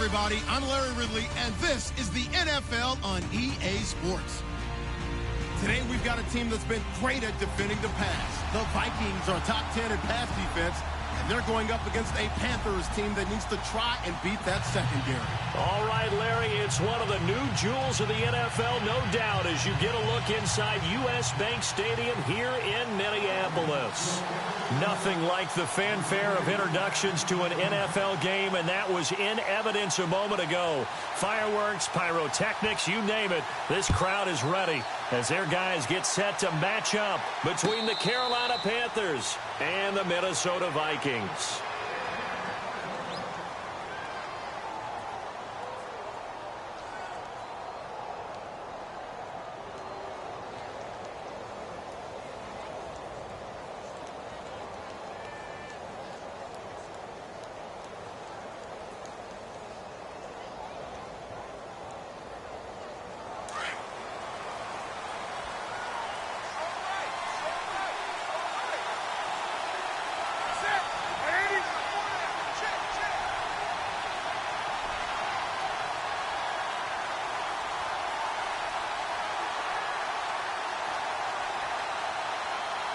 everybody. I'm Larry Ridley, and this is the NFL on EA Sports. Today, we've got a team that's been great at defending the pass. The Vikings are top 10 in pass defense, and they're going up against a Panthers team that needs to try and beat that secondary. All right, Larry, it's one of the new jewels of the NFL, no doubt, as you get a look inside U.S. Bank Stadium here in Minneapolis. Nothing like the fanfare of introductions to an NFL game, and that was in evidence a moment ago. Fireworks, pyrotechnics, you name it, this crowd is ready as their guys get set to match up between the Carolina Panthers and the Minnesota Vikings.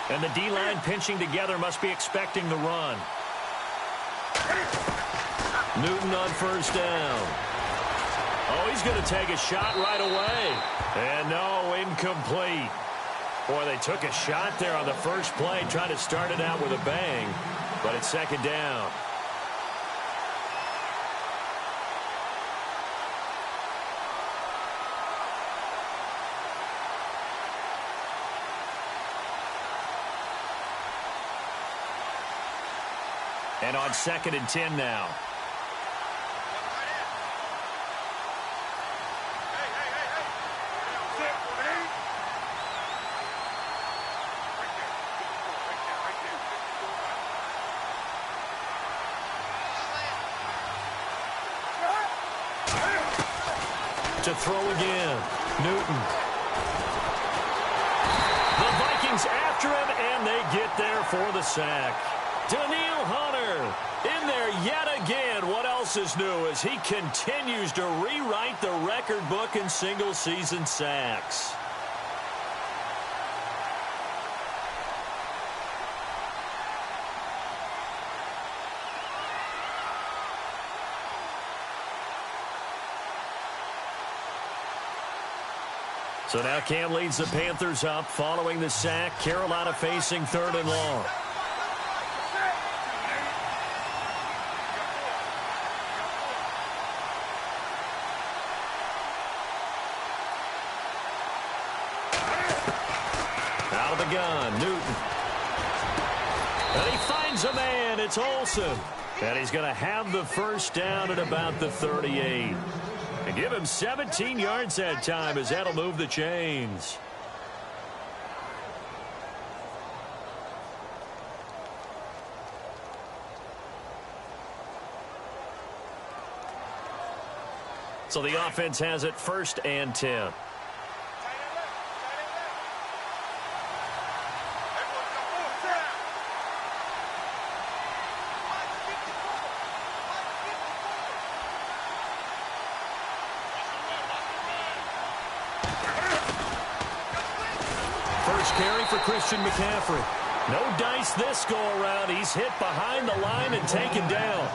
And the D-line pinching together must be expecting the run. Newton on first down. Oh, he's going to take a shot right away. And no, incomplete. Boy, they took a shot there on the first play, trying to start it out with a bang. But it's second down. And on 2nd and 10 now. To throw again. Newton. The Vikings after him, and they get there for the sack. Daniil Hunter in there yet again. What else is new as he continues to rewrite the record book in single-season sacks. So now Cam leads the Panthers up following the sack. Carolina facing 3rd and long. Out of the gun, Newton. And he finds a man. It's Olsen. And he's going to have the first down at about the 38. And give him 17 yards that time as that'll move the chains. So the offense has it 1st and 10. First carry for Christian McCaffrey. No dice this go-around. He's hit behind the line and taken down.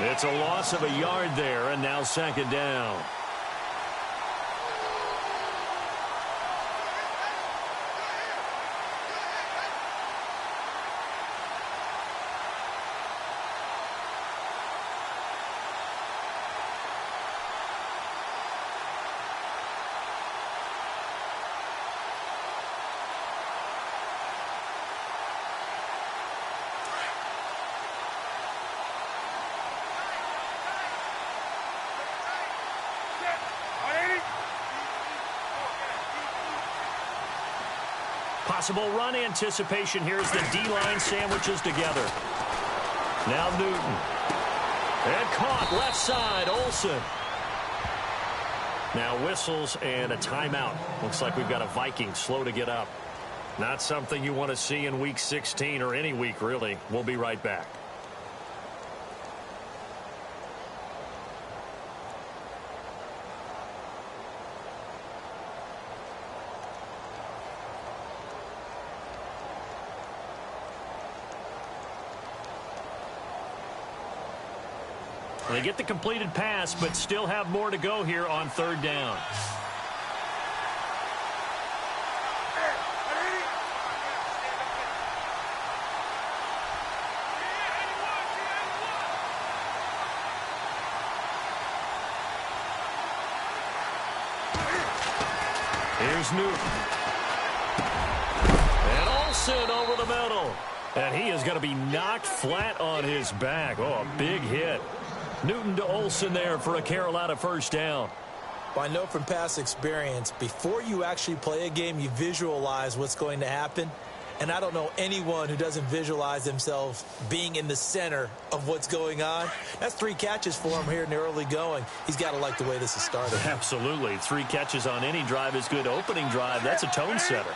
It's a loss of a yard there, and now 2nd down. Possible run anticipation here as the D-line sandwiches together. Now Newton. And caught left side, Olsen. Now whistles and a timeout. Looks like we've got a Viking slow to get up. Not something you want to see in Week 16 or any week, really. We'll be right back. They get the completed pass, but still have more to go here on third down. Here's Newton. And Olsen over the middle. And he is going to be knocked flat on his back. Oh, a big hit. Newton to Olsen there for a Carolina first down. Well, I know from past experience, before you actually play a game, you visualize what's going to happen. And I don't know anyone who doesn't visualize themselves being in the center of what's going on. That's 3 catches for him here in the early going. He's got to like the way this is started. Absolutely. 3 catches on any drive is good. Opening drive, that's a tone setter.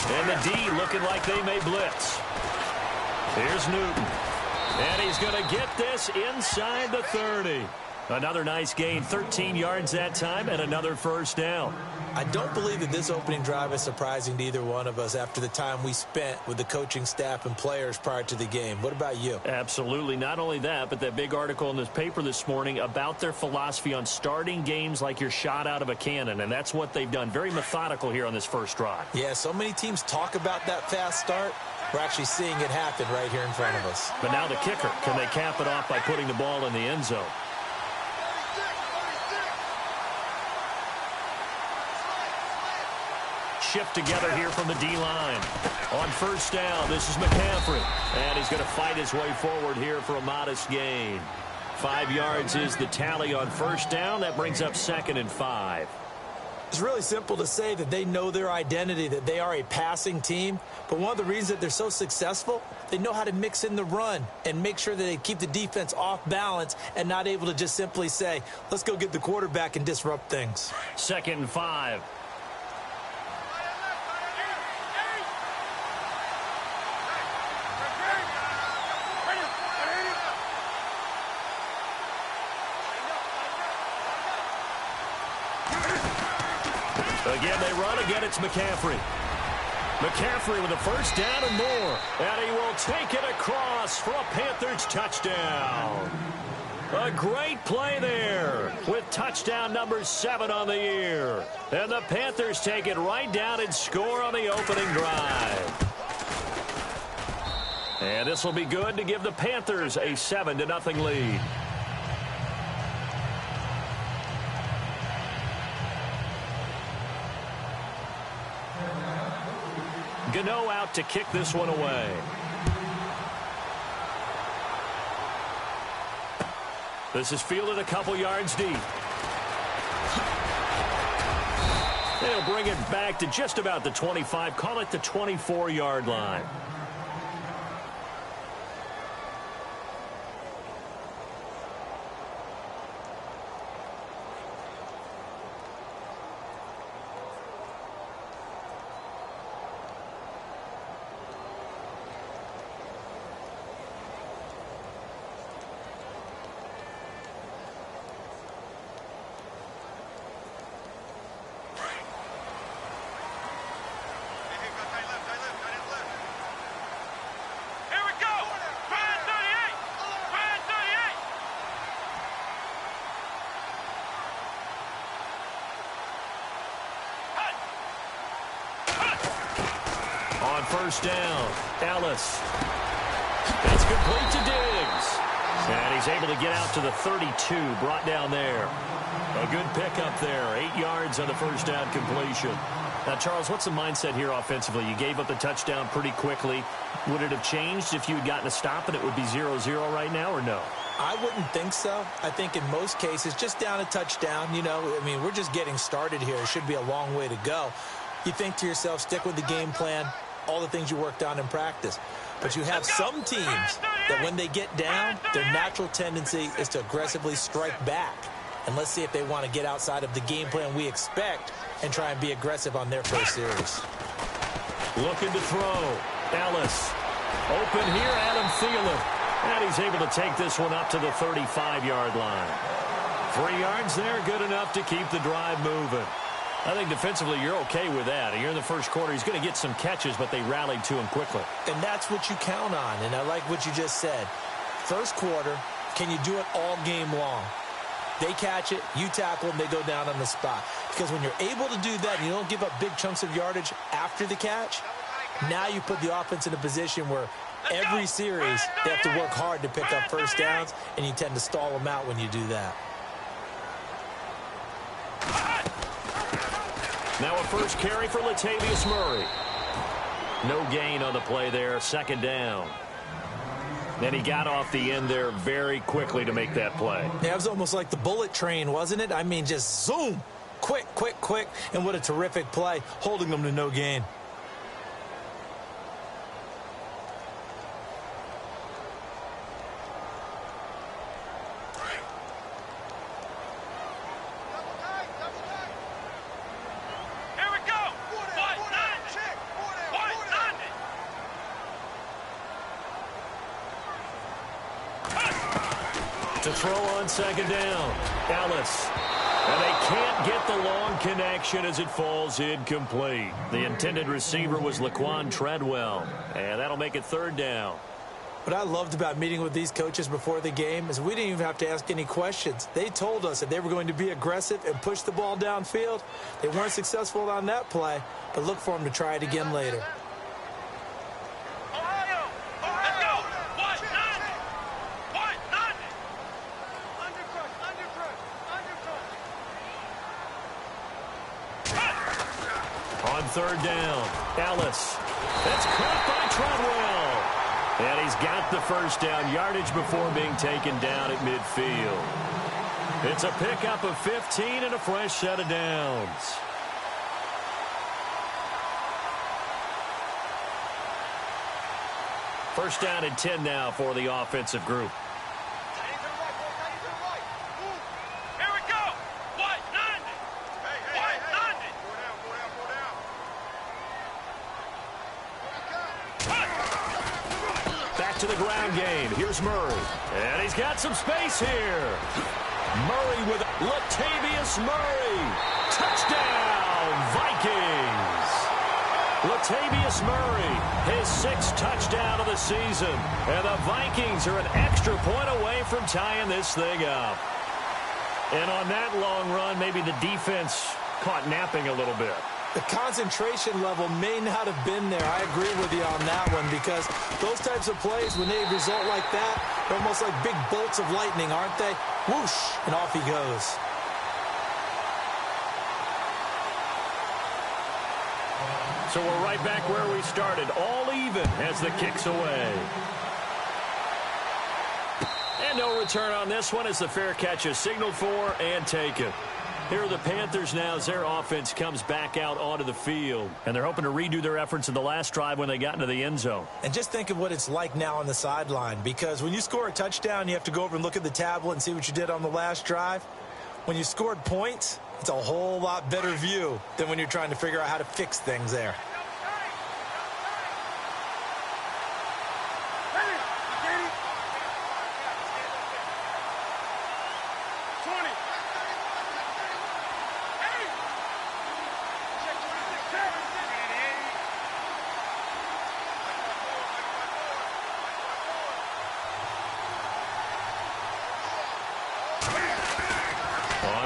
And the D looking like they may blitz. Here's Newton. And he's going to get this inside the 30. Another nice gain, 13 yards that time, and another first down. I don't believe that this opening drive is surprising to either one of us after the time we spent with the coaching staff and players prior to the game. What about you? Absolutely. Not only that, but that big article in this paper this morning about their philosophy on starting games like you're shot out of a cannon, and that's what they've done. Very methodical here on this first drive. Yeah, so many teams talk about that fast start. We're actually seeing it happen right here in front of us. But now the kicker. Can they cap it off by putting the ball in the end zone? Shift together here from the D-line. On first down, this is McCaffrey. And he's going to fight his way forward here for a modest gain. 5 yards is the tally on first down. That brings up 2nd and 5. It's really simple to say that they know their identity, that they are a passing team. But one of the reasons that they're so successful, they know how to mix in the run and make sure that they keep the defense off balance and not able to just simply say, let's go get the quarterback and disrupt things. 2nd and 5. Again, they run. Again, it's McCaffrey. McCaffrey with a first down and more. And he will take it across for a Panthers touchdown. A great play there with touchdown number 7 on the year. And the Panthers take it right down and score on the opening drive. And this will be good to give the Panthers a 7-0 lead. Gano out to kick this one away. This is fielded a couple yards deep. They'll bring it back to just about the 25. Call it the 24-yard line. First down, Ellis. It's complete to Diggs. And he's able to get out to the 32, brought down there. A good pickup there, 8 yards on the first down completion. Now, Charles, what's the mindset here offensively? You gave up the touchdown pretty quickly. Would it have changed if you had gotten a stop and it would be 0-0 right now, or no? I wouldn't think so. I think in most cases, just down a touchdown, you know, I mean, we're just getting started here. It should be a long way to go. You think to yourself, stick with the game plan, all the things you worked on in practice. But you have some teams that when they get down, their natural tendency is to aggressively strike back. And let's see if they want to get outside of the game plan we expect and try and be aggressive on their first series. Looking to throw. Ellis. Open here, Adam Thielen. And he's able to take this one up to the 35-yard line. 3 yards there, good enough to keep the drive moving. I think defensively you're okay with that. Here in the first quarter, he's going to get some catches, but they rallied to him quickly. And that's what you count on, and I like what you just said. First quarter, can you do it all game long? They catch it, you tackle, and they go down on the spot. Because when you're able to do that and you don't give up big chunks of yardage after the catch, now you put the offense in a position where every series they have to work hard to pick up first downs, and you tend to stall them out when you do that. Now a first carry for Latavius Murray. No gain on the play there, second down. Then he got off the end there very quickly to make that play. Yeah, it was almost like the bullet train, wasn't it? I mean, just zoom. Quick, quick, quick. And what a terrific play, holding them to no gain. To throw on second down, Ellis. And they can't get the long connection as it falls incomplete. The intended receiver was Laquan Treadwell, and that'll make it third down. What I loved about meeting with these coaches before the game is we didn't even have to ask any questions. They told us that they were going to be aggressive and push the ball downfield. They weren't successful on that play, but look for them to try it again later. On third down, Ellis. That's caught by Treadwell. And he's got the first down, yardage before being taken down at midfield. It's a pickup of 15 and a fresh set of downs. First down and 10 now for the offensive group. To the ground game. Here's Murray. And he's got some space here. Murray with Latavius Murray. Touchdown, Vikings. Latavius Murray, his sixth touchdown of the season. And the Vikings are an extra point away from tying this thing up. And on that long run, maybe the defense caught napping a little bit. The concentration level may not have been there. I agree with you on that one, because those types of plays, when they result like that, they're almost like big bolts of lightning, aren't they? Whoosh, and off he goes. So we're right back where we started, all even as the kick's away. And no return on this one as the fair catch is signaled for and taken. Here are the Panthers now as their offense comes back out onto the field. And they're hoping to redo their efforts in the last drive when they got into the end zone. And just think of what it's like now on the sideline, because when you score a touchdown, you have to go over and look at the tablet and see what you did on the last drive. When you scored points, it's a whole lot better view than when you're trying to figure out how to fix things there.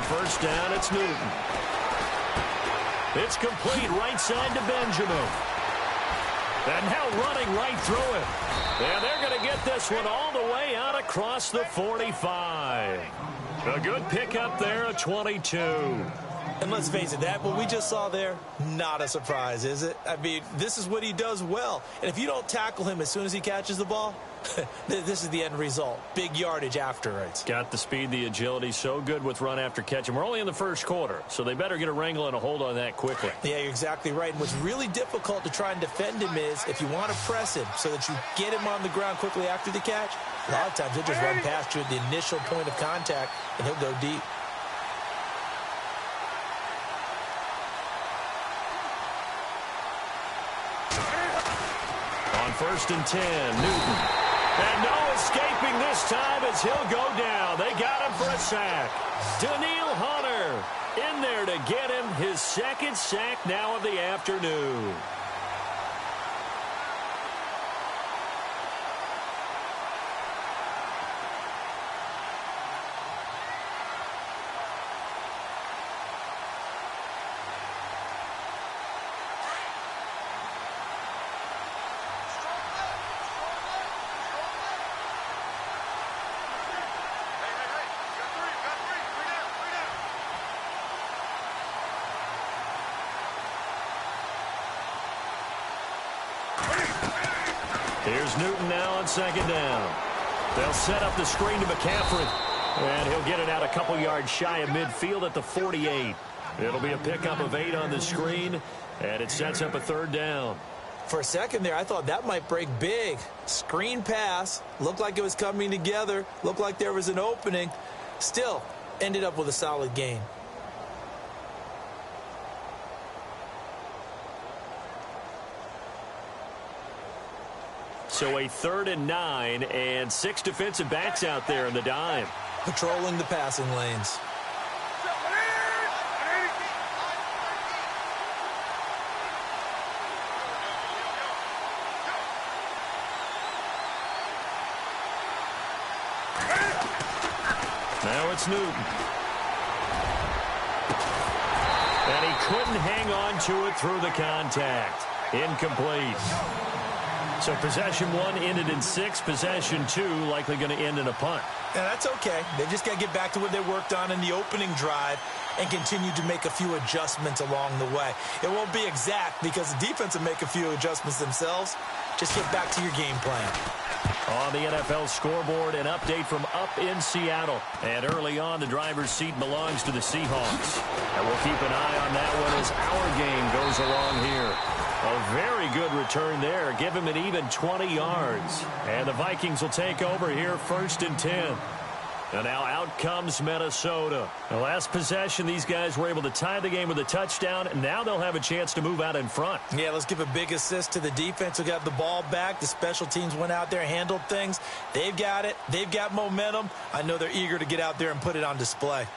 First down, it's Newton. It's complete right side to Benjamin. And now running right through it. And they're going to get this one all the way out across the 45. A good pickup there at 22. And let's face it, that what we just saw there, not a surprise, is it? I mean, this is what he does well. And if you don't tackle him as soon as he catches the ball, this is the end result. Big yardage afterwards. Got the speed, the agility, so good with run after catch. And we're only in the first quarter, so they better get a wrangle and a hold on that quickly. Yeah, you're exactly right. And what's really difficult to try and defend him is if you want to press him so that you get him on the ground quickly after the catch, a lot of times he'll just run past you at the initial point of contact, and he'll go deep. On 1st and 10, Newton. And no escaping this time as he'll go down. They got him for a sack. Daniil Hunter in there to get him his second sack now of the afternoon. Here's Newton now on second down. They'll set up the screen to McCaffrey. And he'll get it out a couple yards shy of midfield at the 48. It'll be a pickup of 8 on the screen, and it sets up a third down. For a second there, I thought that might break big. Screen pass. Looked like it was coming together. Looked like there was an opening. Still, ended up with a solid gain. So a 3rd and 9, and 6 defensive backs out there in the dime. Patrolling the passing lanes. Now it's Newton. And he couldn't hang on to it through the contact. Incomplete. So possession 1 ended in 6. Possession 2 likely going to end in a punt. Yeah, that's okay. They just got to get back to what they worked on in the opening drive and continue to make a few adjustments along the way. It won't be exact because the defense will make a few adjustments themselves. Just get back to your game plan. On the NFL scoreboard, an update from up in Seattle. And early on, the driver's seat belongs to the Seahawks. And we'll keep an eye on that one as our game goes along here. A very good return there. Give him an even 20 yards. And the Vikings will take over here 1st and 10. And now out comes Minnesota. The last possession, these guys were able to tie the game with a touchdown, and now they'll have a chance to move out in front. Yeah, let's give a big assist to the defense who got the ball back. The special teams went out there, handled things. They've got it. They've got momentum. I know they're eager to get out there and put it on display.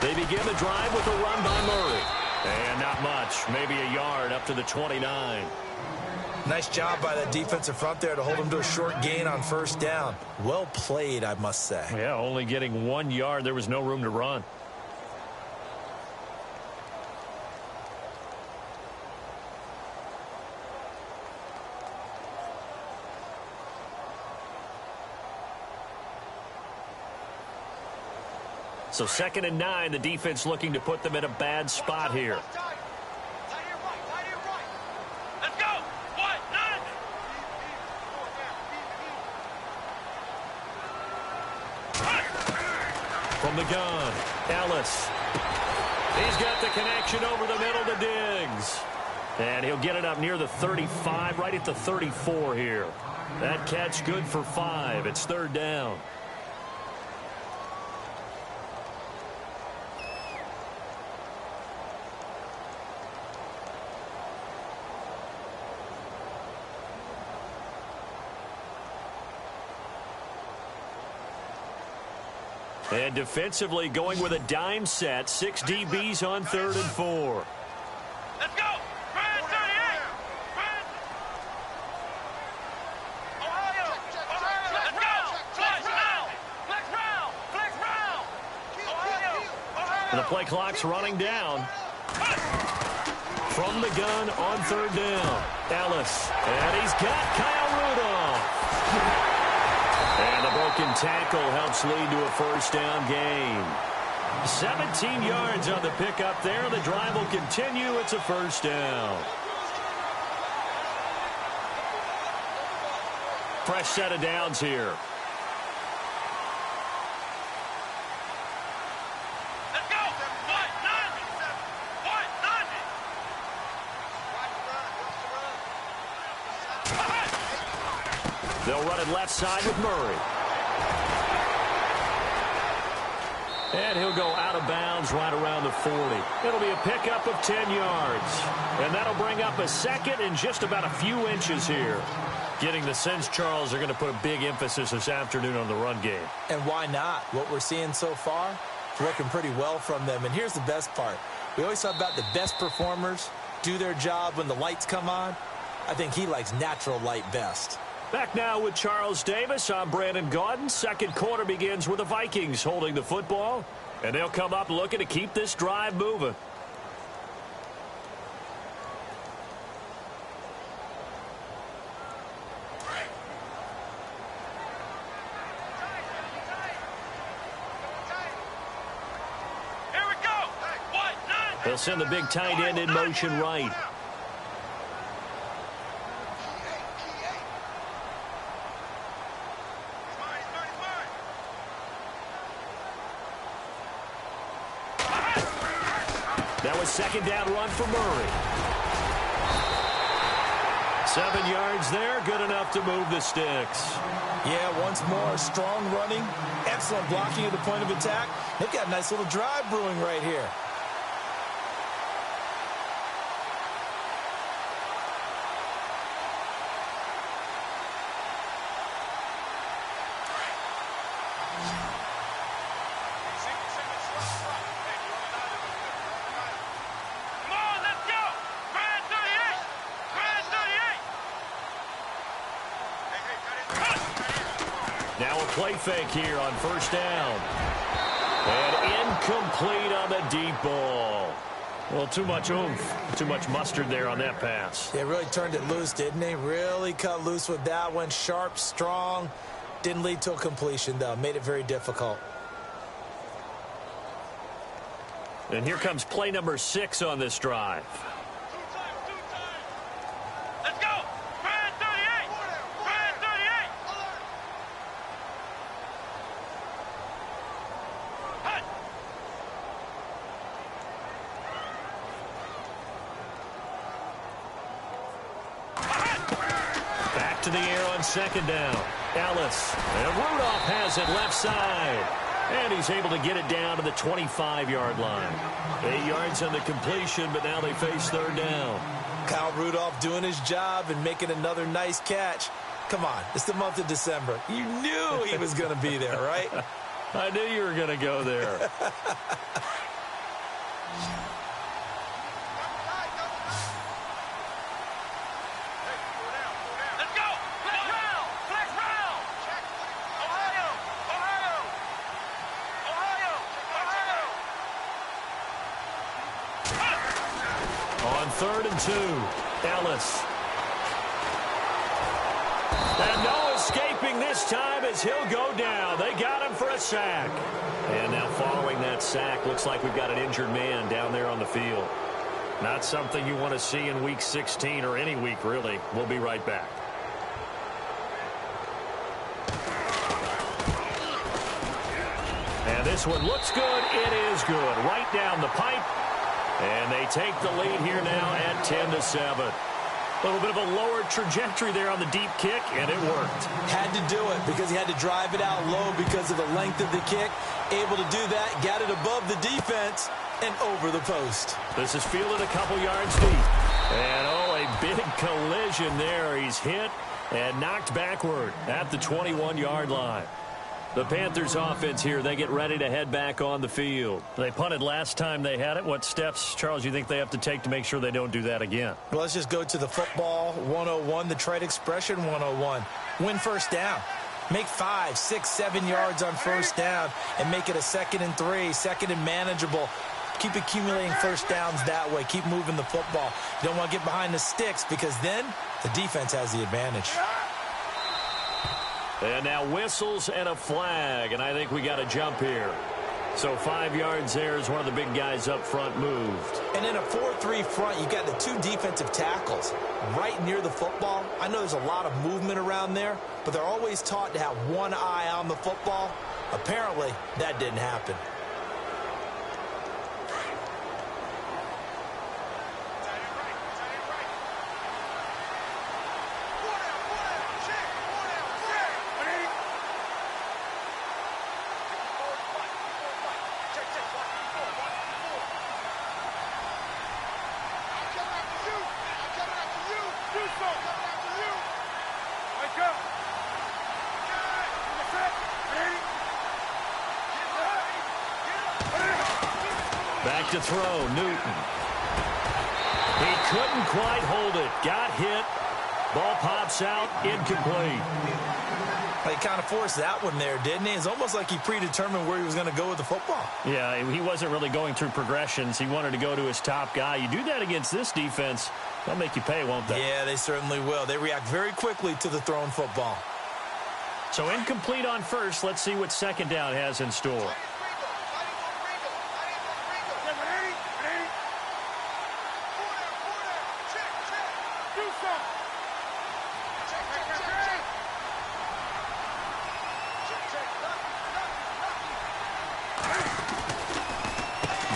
They begin the drive with a run by Murray. And not much, maybe a yard up to the 29. Nice job by that defensive front there to hold them to a short gain on 1st down. Well played, I must say. Yeah, only getting 1 yard. There was no room to run. So 2nd and 9, the defense looking to put them in a bad spot here. Let's go. What? None. From the gun, Ellis. He's got the connection over the middle to Diggs. And he'll get it up near the 35, right at the 34 here. That catch good for 5. It's 3rd down. And defensively going with a dime set. 6 DBs on 3rd and 4. Let's go. Brand 38. Brand. Ohio. Ohio. Let's go. Flex round. Flex round. Flex round. Ohio. Ohio. The play clock's running down. From the gun on 3rd down. Ellis. And he's got Kyle Rudolph. And the broken tackle helps lead to a 1st down gain. 17 yards on the pickup there. The drive will continue. It's a 1st down. Fresh set of downs here. Let's go. What? None. What? They'll run it left side with Murray. And he'll go out of bounds right around the 40. It'll be a pickup of 10 yards. And that'll bring up a second and just about a few inches here. Getting the sense, Charles, they're going to put a big emphasis this afternoon on the run game. And why not? What we're seeing so far, it's working pretty well from them. And here's the best part. We always talk about the best performers do their job when the lights come on. I think he likes natural light best. Back now with Charles Davis. I'm Brandon Gaudin. Second quarter begins with the Vikings holding the football. And they'll come up looking to keep this drive moving. Here we go. They'll send the big tight end in motion right. That was second down run for Murray. 7 yards there, good enough to move the sticks. Yeah, once more, strong running, excellent blocking at the point of attack. They've got a nice little drive brewing right here. Play fake here on first down. And incomplete on the deep ball. Well, too much oomph, too much mustard there on that pass. They really turned it loose, didn't they? Really cut loose with that one. Sharp, strong. Didn't lead to a completion, though. Made it very difficult. And here comes play number 6 on this drive. Let's go. Brand 38. Brand 38. Hut. Back to the air on second down. Ellis. And Rudolph has it left side. And he's able to get it down to the 25-yard line. 8 yards on the completion, but now they face third down. Kyle Rudolph doing his job and making another nice catch. Come on, it's the month of December. You knew he was going to be there, right? I knew you were going to go there. Let's go. Flex round. Flex round. Ohio. Ohio. Ohio. Ohio. On 3rd and 2, Ellis. And no escaping this time as he'll go down. They got him for a sack. And now following that sack, looks like we've got an injured man down there on the field. Not something you want to see in Week 16 or any week, really. We'll be right back. And this one looks good. It is good. Right down the pipe. And they take the lead here now at 10-7. A little bit of a lower trajectory there on the deep kick, and it worked. Had to do it because he had to drive it out low because of the length of the kick. Able to do that, got it above the defense and over the post. This is fielded a couple yards deep. And, oh, a big collision there. He's hit and knocked backward at the 21-yard line. The Panthers offense here, they get ready to head back on the field. They punted last time they had it. What steps, Charles, you think they have to take to make sure they don't do that again? Well, let's just go to the football 101, the trade expression 101. Win first down. Make 5, 6, 7 yards on first down and make it a 2nd and 3, 2nd and manageable. Keep accumulating first downs that way. Keep moving the football. You don't want to get behind the sticks because then the defense has the advantage. And now whistles and a flag, and I think we got a jump here. So 5 yards there as one of the big guys up front moved. And in a 4-3 front, you got the 2 defensive tackles right near the football. I know there's a lot of movement around there, but they're always taught to have one eye on the football. Apparently, that didn't happen. Back to throw, Newton. He couldn't quite hold it. Got hit. Ball pops out, incomplete. He kind of forced that one there, didn't he? It's almost like he predetermined where he was going to go with the football. Yeah, he wasn't really going through progressions. He wanted to go to his top guy. You do that against this defense, they'll make you pay, won't they? Yeah, they certainly will. They react very quickly to the thrown football. So incomplete on first. Let's see what second down has in store.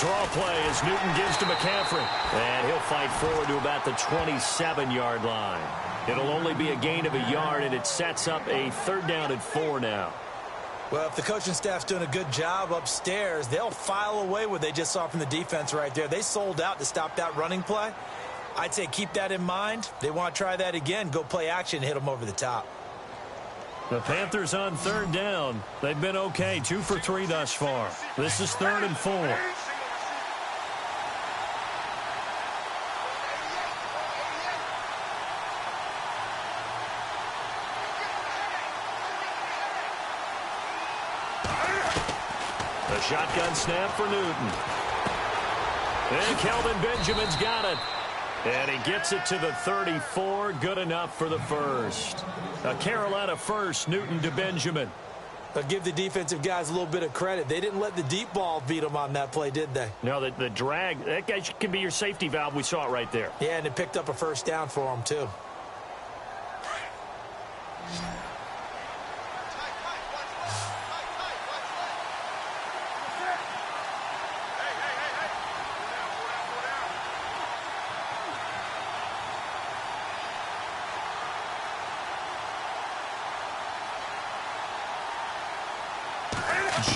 Draw play as Newton gives to McCaffrey. And he'll fight forward to about the 27-yard line. It'll only be a gain of a yard, and it sets up a 3rd down and 4 now. Well, if the coaching staff's doing a good job upstairs, they'll file away what they just saw from the defense right there. They sold out to stop that running play. I'd say keep that in mind. They want to try that again, go play action, hit them over the top. The Panthers on 3rd down. They've been okay, 2 for 3 thus far. This is 3rd and 4. The shotgun snap for Newton. And Kelvin Benjamin's got it. And he gets it to the 34. Good enough for the first. A Carolina first, Newton to Benjamin. But give the defensive guys a little bit of credit. They didn't let the deep ball beat them on that play, did they? No, the drag, that guy can be your safety valve. We saw it right there. Yeah, and it picked up a first down for them, too.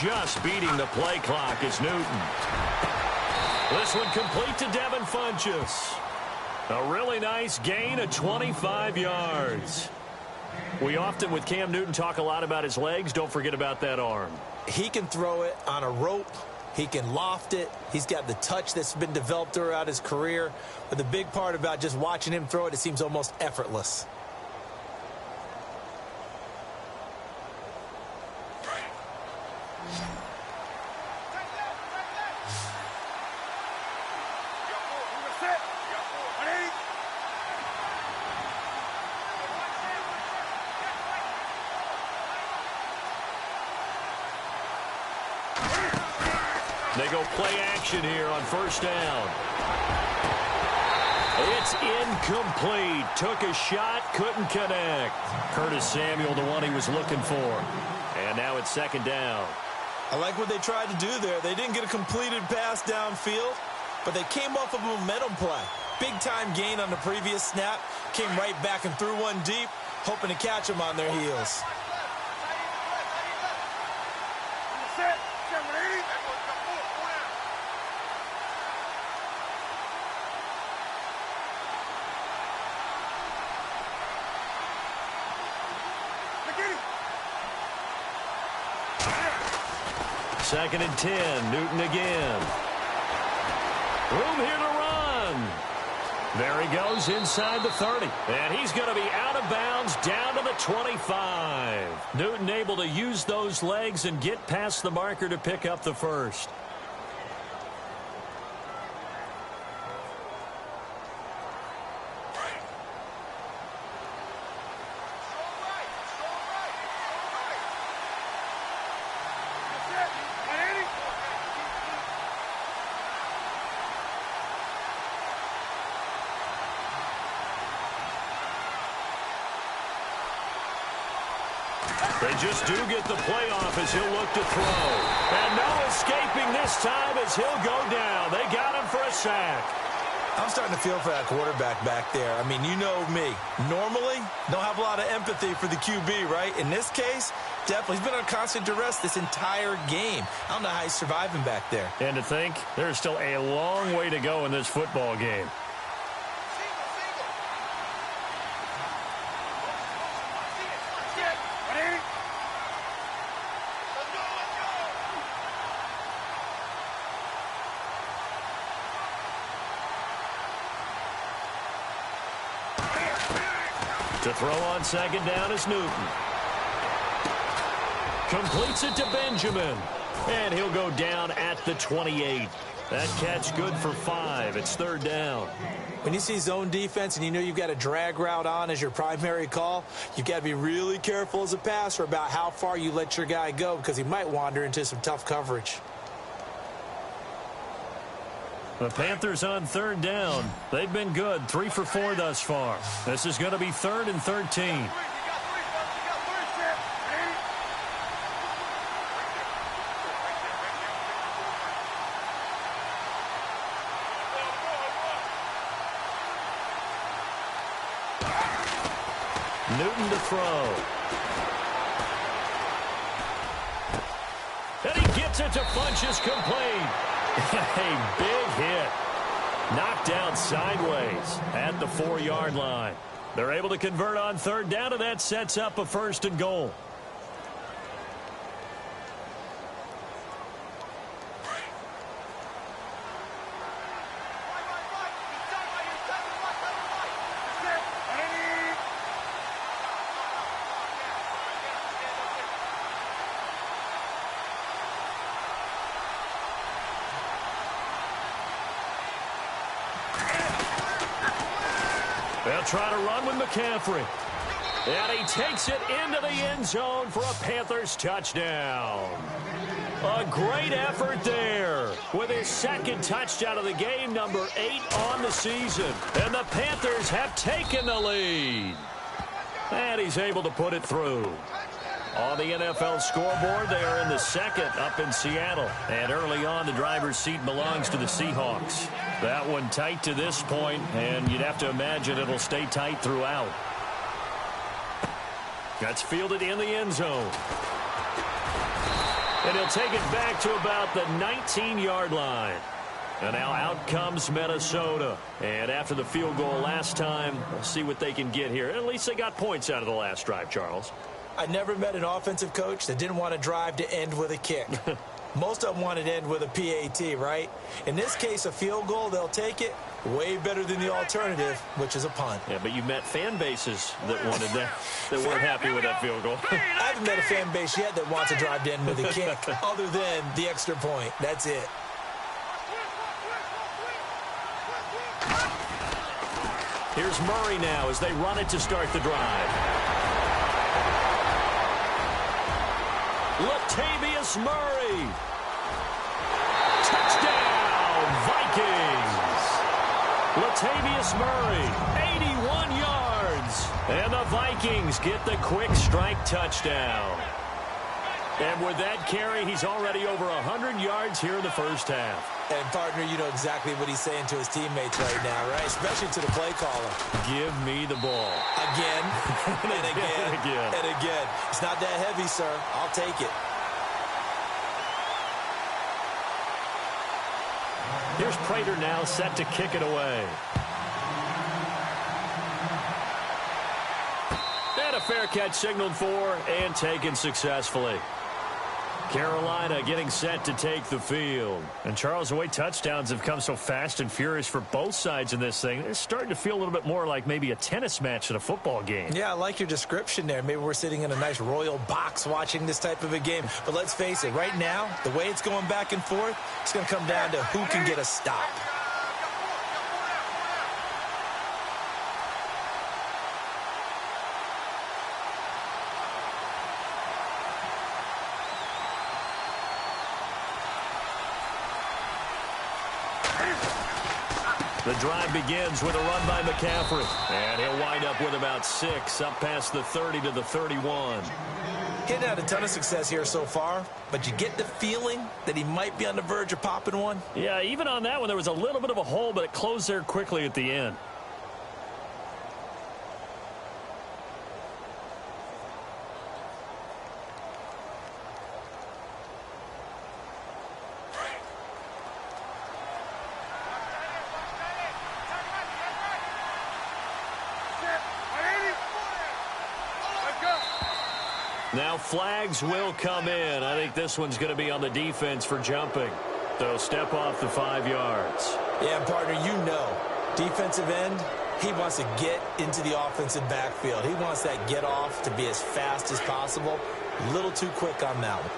Just beating the play clock is Newton. This one complete to Devin Funchess. A really nice gain of 25 yards. We often, with Cam Newton, talk a lot about his legs. Don't forget about that arm. He can throw it on a rope. He can loft it. He's got the touch that's been developed throughout his career. But the big part about just watching him throw it, it seems almost effortless. They go play action here on 1st down. It's incomplete. Took a shot, couldn't connect. Curtis Samuel, the one he was looking for. And now it's 2nd down. I like what they tried to do there. They didn't get a completed pass downfield, but they came off of a momentum play. Big-time gain on the previous snap. Came right back and threw one deep, hoping to catch them on their heels. Second and 10. Newton again. Room here to run. There he goes inside the 30. And he's going to be out of bounds down to the 25. Newton able to use those legs and get past the marker to pick up the first. They just do get the playoff as he'll look to throw. And no escaping this time as he'll go down. They got him for a sack. I'm starting to feel for that quarterback back there. I mean, you know me. Normally, don't have a lot of empathy for the QB, right? In this case, definitely. He's been under constant duress this entire game. I don't know how he's surviving back there. And to think, there's still a long way to go in this football game. To throw on second down is Newton. Completes it to Benjamin. And he'll go down at the 28. That catch good for 5. It's third down. When you see zone defense and you know you've got a drag route on as your primary call, you've got to be really careful as a passer about how far you let your guy go because he might wander into some tough coverage. The Panthers on third down. They've been good, 3 for 4 thus far. This is going to be 3rd and 13. Newton to throw. And he gets it to Funchess complete. A big hit. Knocked down sideways at the 4-yard line. They're able to convert on third down, and that sets up a 1st and goal. They'll try to run with McCaffrey. And he takes it into the end zone for a Panthers touchdown. A great effort there with his 2nd touchdown of the game, number 8 on the season. And the Panthers have taken the lead. And he's able to put it through. On the NFL scoreboard, they are in the 2nd up in Seattle. And early on, the driver's seat belongs to the Seahawks. That one tight to this point, and you'd have to imagine it'll stay tight throughout. That's fielded in the end zone. And he'll take it back to about the 19-yard line. And now out comes Minnesota. And after the field goal last time, we'll see what they can get here. At least they got points out of the last drive, Charles. I never met an offensive coach that didn't want to drive to end with a kick. Most of them want to end with a PAT, right? In this case, a field goal, they'll take it. Way better than the alternative, which is a punt. Yeah, but you've met fan bases that wanted that, that weren't happy with that field goal. I haven't met a fan base yet that wants to drive to end with a kick, other than the extra point. That's it. Here's Murray now as they run it to start the drive. Latavius Murray. Touchdown, Vikings. Latavius Murray, 81 yards. And the Vikings get the quick strike touchdown. And with that carry, he's already over 100 yards here in the first half. And, partner, you know exactly what he's saying to his teammates right now, right? Especially to the play caller. Give me the ball. Again, and again, again. and again. It's not that heavy, sir. I'll take it. Here's Prater now set to kick it away. And a fair catch signaled for and taken successfully. Carolina getting set to take the field. And, Charles, the way touchdowns have come so fast and furious for both sides in this thing, it's starting to feel a little bit more like maybe a tennis match than a football game. Yeah, I like your description there. Maybe we're sitting in a nice royal box watching this type of a game. But let's face it, right now, the way it's going back and forth, it's going to come down to who can get a stop. The drive begins with a run by McCaffrey. And he'll wind up with about 6 up past the 30 to the 31. He hadn't had a ton of success here so far, but you get the feeling that he might be on the verge of popping one. Yeah, even on that one, there was a little bit of a hole, but it closed there quickly at the end. Now flags will come in. I think this one's going to be on the defense for jumping. So step off the 5 yards. Yeah, partner, you know, defensive end, He wants to get into the offensive backfield. He wants that get off to be as fast as possible. A little too quick on that one.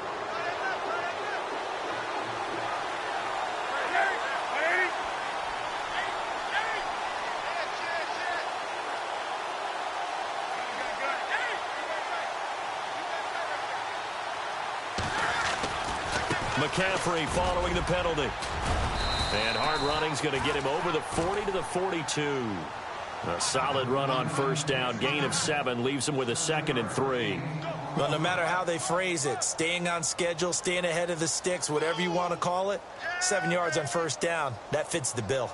McCaffrey following the penalty. And hard running's going to get him over the 40 to the 42. A solid run on first down. Gain of 7 leaves him with a 2nd and 3. Well, no matter how they phrase it, staying on schedule, staying ahead of the sticks, whatever you want to call it, 7 yards on first down, that fits the bill.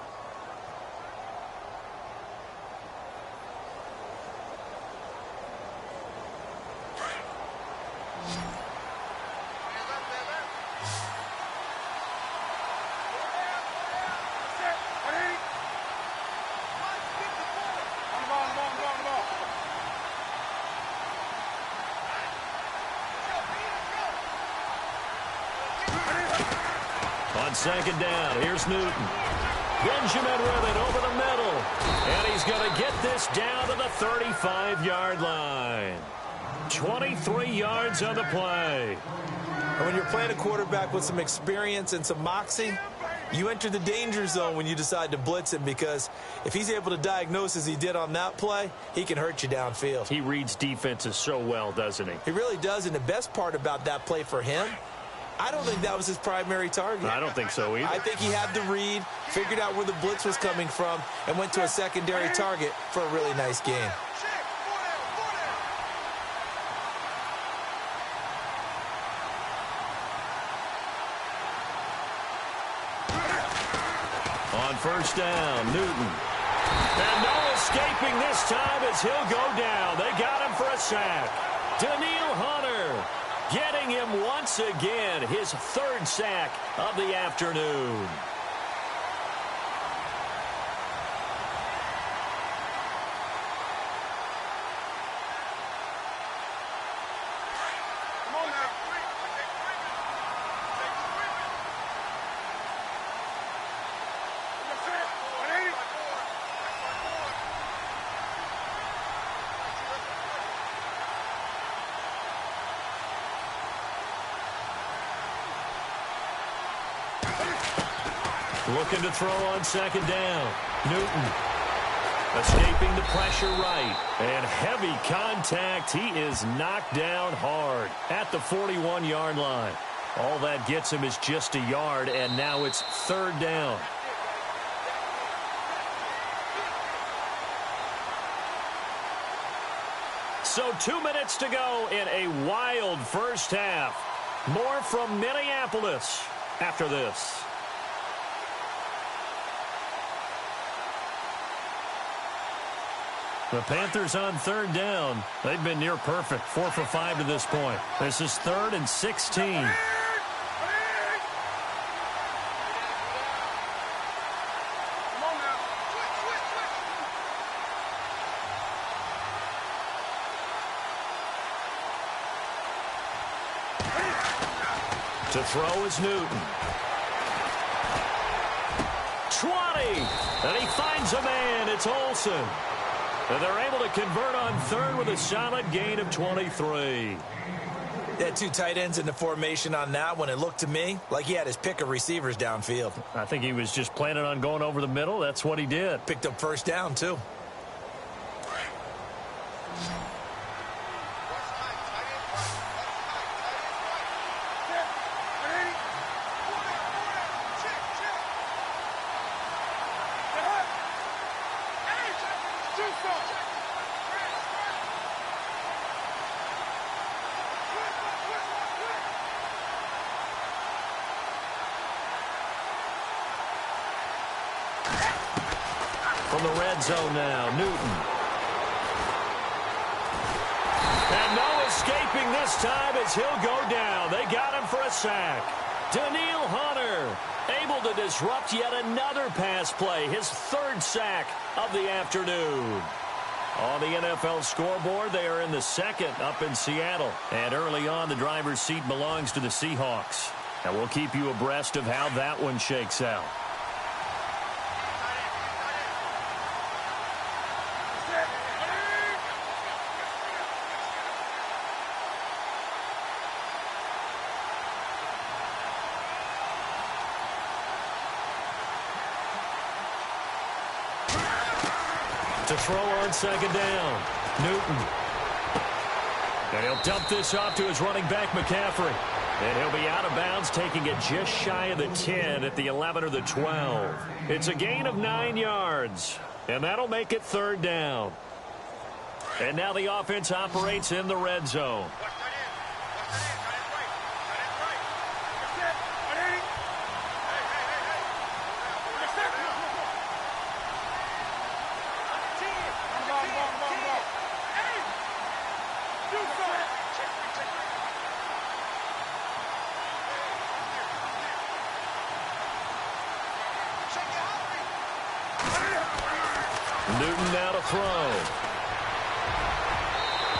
On second down, here's Newton. Benjamin with it over the middle. And he's going to get this down to the 35-yard line. 23 yards on the play. And when you're playing a quarterback with some experience and some moxie, you enter the danger zone when you decide to blitz him, because if he's able to diagnose as he did on that play, he can hurt you downfield. He reads defenses so well, doesn't he? He really does, and the best part about that play for him, I don't think that was his primary target. I don't think so either. I think he had the read, figured out where the blitz was coming from, and went to a secondary target for a really nice gain. On first down, Newton. And no escaping this time as he'll go down. They got him for a sack. Daniil Hunter getting him once again, his 3rd sack of the afternoon. Looking to throw on second down. Newton escaping the pressure right. And heavy contact. He is knocked down hard at the 41-yard line. All that gets him is just a yard, and now it's 3rd down. So 2 minutes to go in a wild first half. More from Minneapolis after this. The Panthers on 3rd down. They've been near perfect, 4 for 5 to this point. This is 3rd and 16. To throw is Newton. 20. And he finds a man. It's Olsen. And they're able to convert on 3rd with a solid gain of 23. They had 2 tight ends in the formation on that one. It looked to me like he had his pick of receivers downfield. I think he was just planning on going over the middle. That's what he did. Picked up first down, too. From the red zone now, Newton. And no escaping this time as he'll go down. They got him for a sack. Daniil Hunter able to disrupt yet another pass play, his 3rd sack of the afternoon. On the NFL scoreboard, they are in the 2nd up in Seattle. And early on, the driver's seat belongs to the Seahawks. And we'll keep you abreast of how that one shakes out. To throw on second down. Newton. And he'll dump this off to his running back, McCaffrey. And he'll be out of bounds, taking it just shy of the 10 at the 11 or the 12. It's a gain of 9 yards. And that'll make it third down. And now the offense operates in the red zone. Newton now to throw.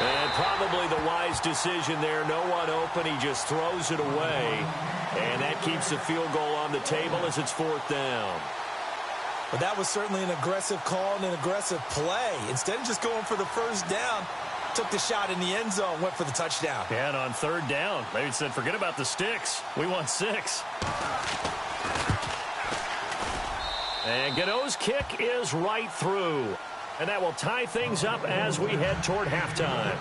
And probably the wise decision there. No one open. He just throws it away. And that keeps the field goal on the table as it's fourth down. Well, that was certainly an aggressive call and an aggressive play. Instead of just going for the first down, took the shot in the end zone, went for the touchdown. Yeah, and on third down, they said, forget about the sticks. We want 6. And Gano's kick is right through. And that will tie things up as we head toward halftime.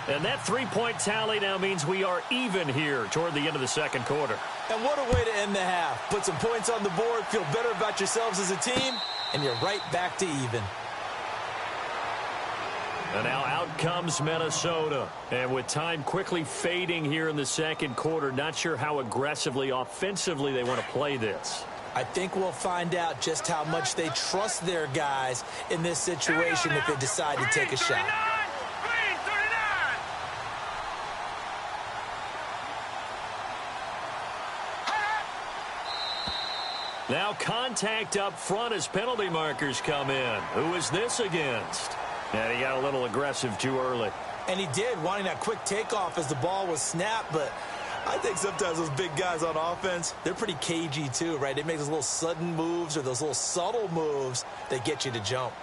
And that three-point tally now means we are even here toward the end of the second quarter. And what a way to end the half. Put some points on the board, feel better about yourselves as a team, and you're right back to even. And now out comes Minnesota. And with time quickly fading here in the second quarter, not sure how aggressively, offensively they want to play this. I think we'll find out just how much they trust their guys in this situation if they decide to take a shot. Now contact up front as penalty markers come in. Who is this against? And he got a little aggressive too early. And he did, wanting that quick takeoff as the ball was snapped, but I think sometimes those big guys on offense, they're pretty cagey too, right? They make those little sudden moves or those little subtle moves that get you to jump.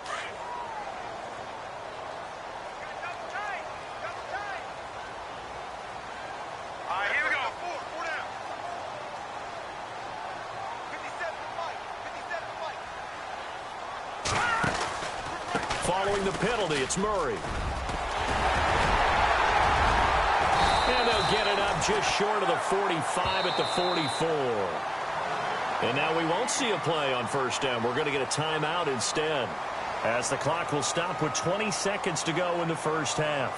All right, here we go. Four down. 57 to Mike. Following the penalty, it's Murray. And they'll get it up just short of the 45 at the 44. And now we won't see a play on first down. We're going to get a timeout instead, as the clock will stop with 20 seconds to go in the first half.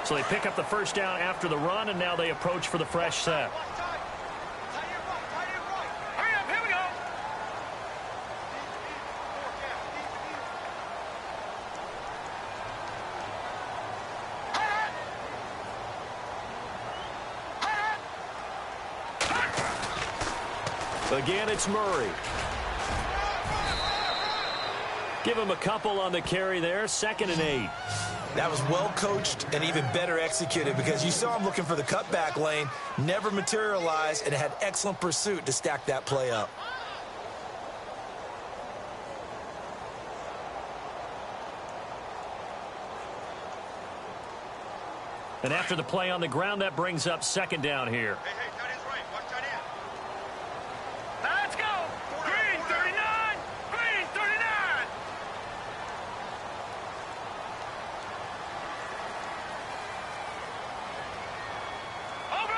So they pick up the first down after the run, and now they approach for the fresh set. Again, it's Murray. Give him a couple on the carry there. 2nd and 8. That was well coached and even better executed because you saw him looking for the cutback lane, never materialized, and had excellent pursuit to stack that play up. And after the play on the ground, that brings up 2nd down here. Hey, tight end's right. Watch tight end. Let's go. Green 39. Green 39. Over.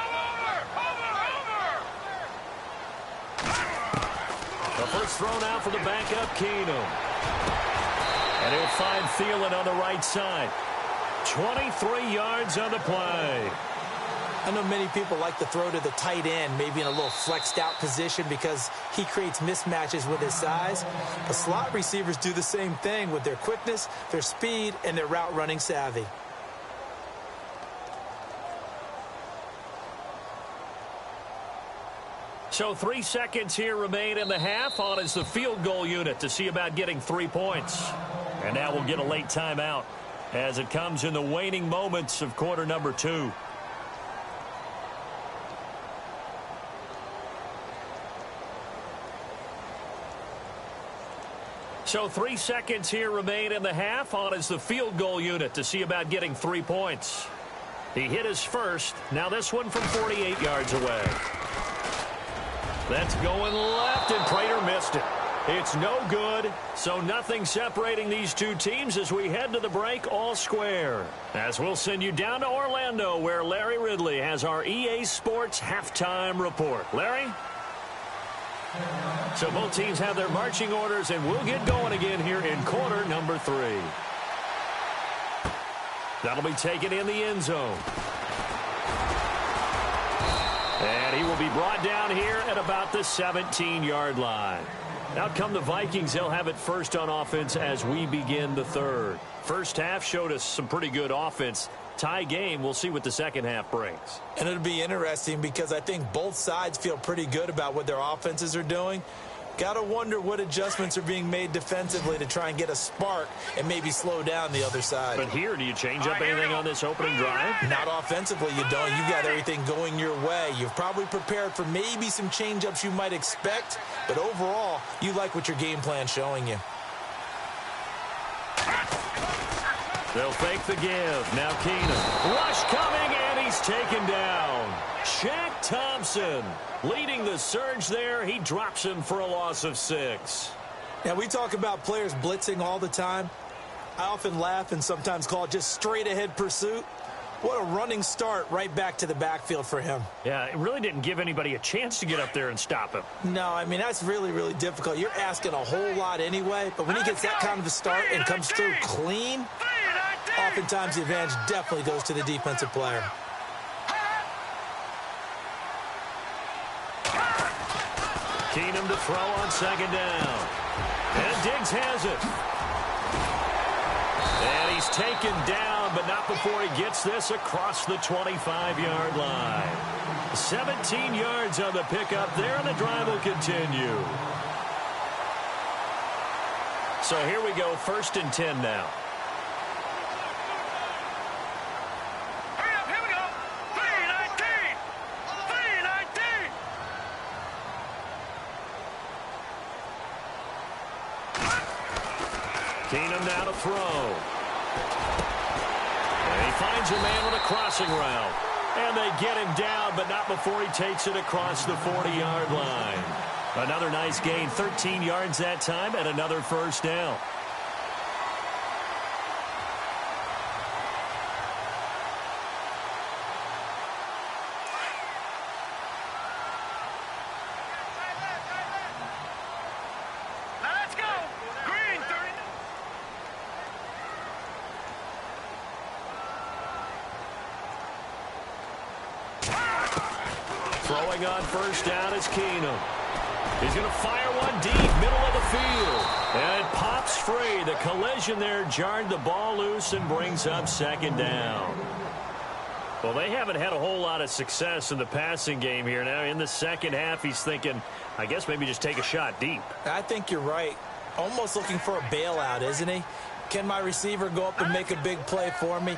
The first thrown out for the backup, Keenum. And he'll find Thielen on the right side. 23 yards on the play. I know many people like to throw to the tight end, maybe in a little flexed out position because he creates mismatches with his size. But slot receivers do the same thing with their quickness, their speed, and their route running savvy. So 3 seconds here remain in the half. On is the field goal unit to see about getting 3 points. And now we'll get a late timeout as it comes in the waning moments of quarter number 2. So 3 seconds here remain in the half. On is the field goal unit to see about getting 3 points. He hit his first. Now this one from 48 yards away. That's going left, and Prater missed it. It's no good, so nothing separating these two teams as we head to the break all square. As we'll send you down to Orlando, where Larry Ridley has our EA Sports halftime report. Larry? So both teams have their marching orders, and we'll get going again here in quarter number 3. That'll be taken in the end zone. And he will be brought down here at about the 17-yard line. Out come the Vikings. They'll have it first on offense as we begin the third. First half showed us some pretty good offense. Tie game. We'll see what the second half brings. And it'll be interesting because I think both sides feel pretty good about what their offenses are doing. Got to wonder what adjustments are being made defensively to try and get a spark and maybe slow down the other side. But here, do you change up anything on this opening drive? Not offensively, you don't. You've got everything going your way. You've probably prepared for maybe some change-ups you might expect, but overall, you like what your game plan's showing you. They'll fake the give. Now Keenum. Rush coming, and he's taken down. Shaq Thompson leading the surge there. He drops him for a loss of 6. Now, we talk about players blitzing all the time. I often laugh and sometimes call it just straight-ahead pursuit. What a running start right back to the backfield for him. Yeah, it really didn't give anybody a chance to get up there and stop him. No, I mean, that's really, really difficult. You're asking a whole lot anyway, but when he gets that kind of a start and comes through clean, oftentimes the advantage definitely goes to the defensive player. Keenum to throw on second down. And Diggs has it. And he's taken down, but not before he gets this across the 25-yard line. 17 yards on the pickup there, and the drive will continue. So here we go, 1st and 10 now. Here we go. 3-19. 3-19. Keenum now to throw. And he finds a man with a crossing route. And they get him down, but not before he takes it across the 40-yard line. Another nice gain, 13 yards that time, and another first down. Let's go. Green 30. Throwing on first down is Keenum. He's going to fire one deep, middle of the field. And it pops free. The collision there jarred the ball loose and brings up second down. Well, they haven't had a whole lot of success in the passing game here. Now, in the second half, he's thinking, I guess maybe just take a shot deep. I think you're right. Almost looking for a bailout, isn't he? Can my receiver go up and make a big play for me?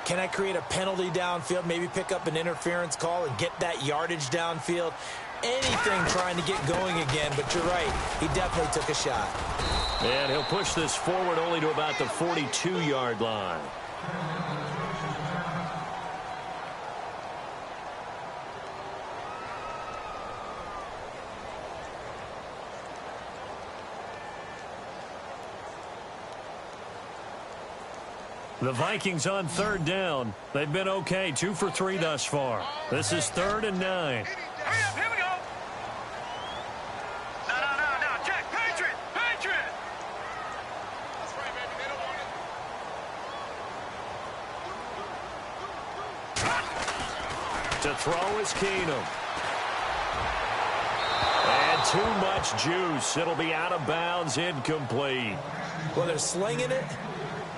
Can I create a penalty downfield, maybe pick up an interference call and get that yardage downfield? Anything trying to get going again, but you're right. He definitely took a shot. And he'll push this forward only to about the 42-yard line. The Vikings on third down. They've been okay, 2 for 3 thus far. This is 3rd and 9. Hurry up, here we go. No, check. Patriot. That's right, baby. They don't want it. To throw is Keenum. And too much juice. It'll be out of bounds, incomplete. Well, they're slinging it.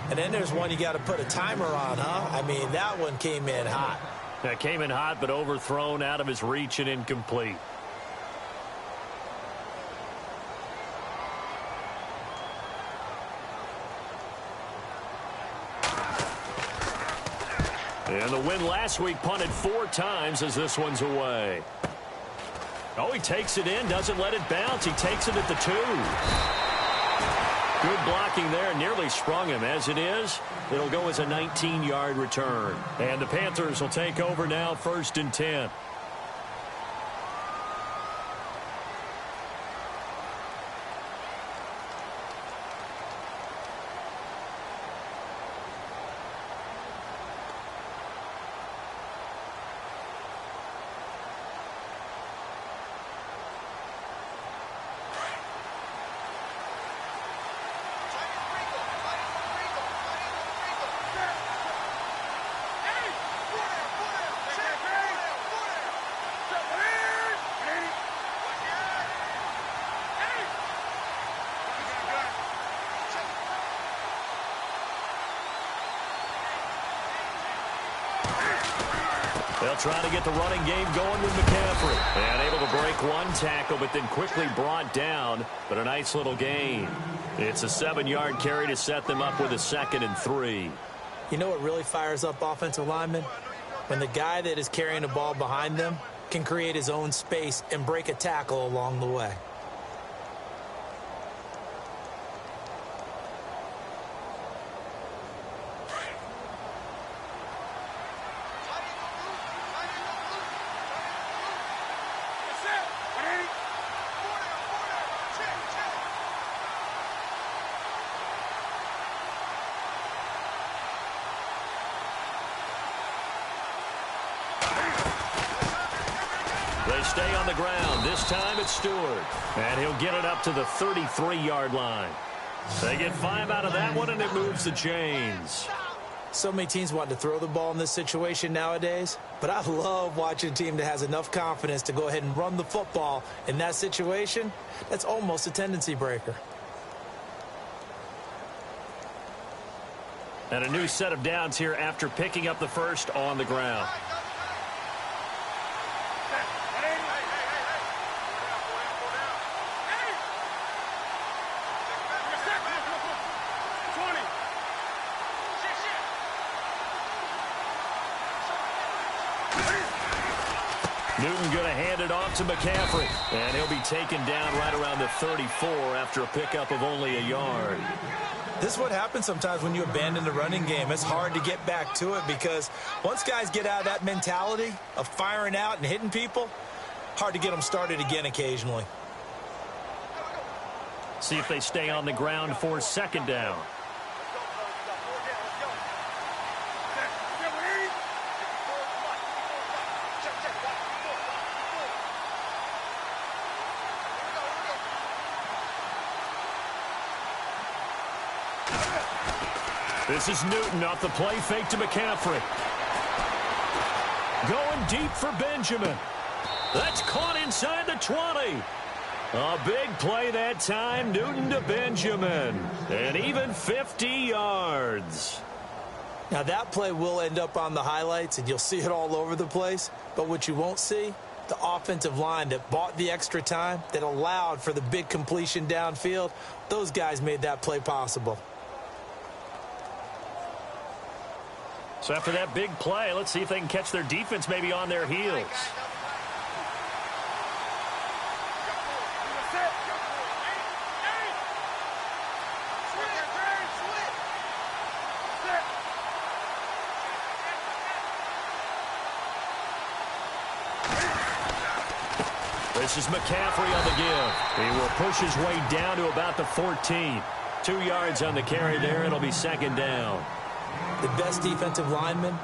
And then there's one you got to put a timer on, huh? I mean, that one came in hot. That came in hot, but overthrown, out of his reach, and incomplete. And the win last week punted 4 times as this one's away. Oh, he takes it in, doesn't let it bounce. He takes it at the 2. Good blocking there, nearly sprung him. As it is, it'll go as a 19-yard return. And the Panthers will take over now, 1st and 10. They'll try to get the running game going with McCaffrey. And able to break one tackle, but then quickly brought down. But a nice little gain. It's a 7-yard carry to set them up with a 2nd and 3. You know what really fires up offensive linemen? When the guy that is carrying the ball behind them can create his own space and break a tackle along the way. They stay on the ground. This time it's Stewart. And he'll get it up to the 33-yard line. They get 5 out of that one, and it moves the chains. So many teams want to throw the ball in this situation nowadays, but I love watching a team that has enough confidence to go ahead and run the football in that situation. That's almost a tendency breaker. And a new set of downs here after picking up the first on the ground. Newton going to hand it off to McCaffrey. And he'll be taken down right around the 34 after a pickup of only a yard. This is what happens sometimes when you abandon the running game. It's hard to get back to it because once guys get out of that mentality of firing out and hitting people, hard to get them started again occasionally. See if they stay on the ground for 2nd down. This is Newton off the play fake to McCaffrey. Going deep for Benjamin. That's caught inside the 20. A big play that time. Newton to Benjamin. And even 50 yards. Now that play will end up on the highlights, and you'll see it all over the place. But what you won't see, the offensive line that bought the extra time, that allowed for the big completion downfield, those guys made that play possible. So after that big play, let's see if they can catch their defense maybe on their heels. This is McCaffrey on the give. He will push his way down to about the 14. 2 yards on the carry there. It'll be 2nd down. The best defensive linemen,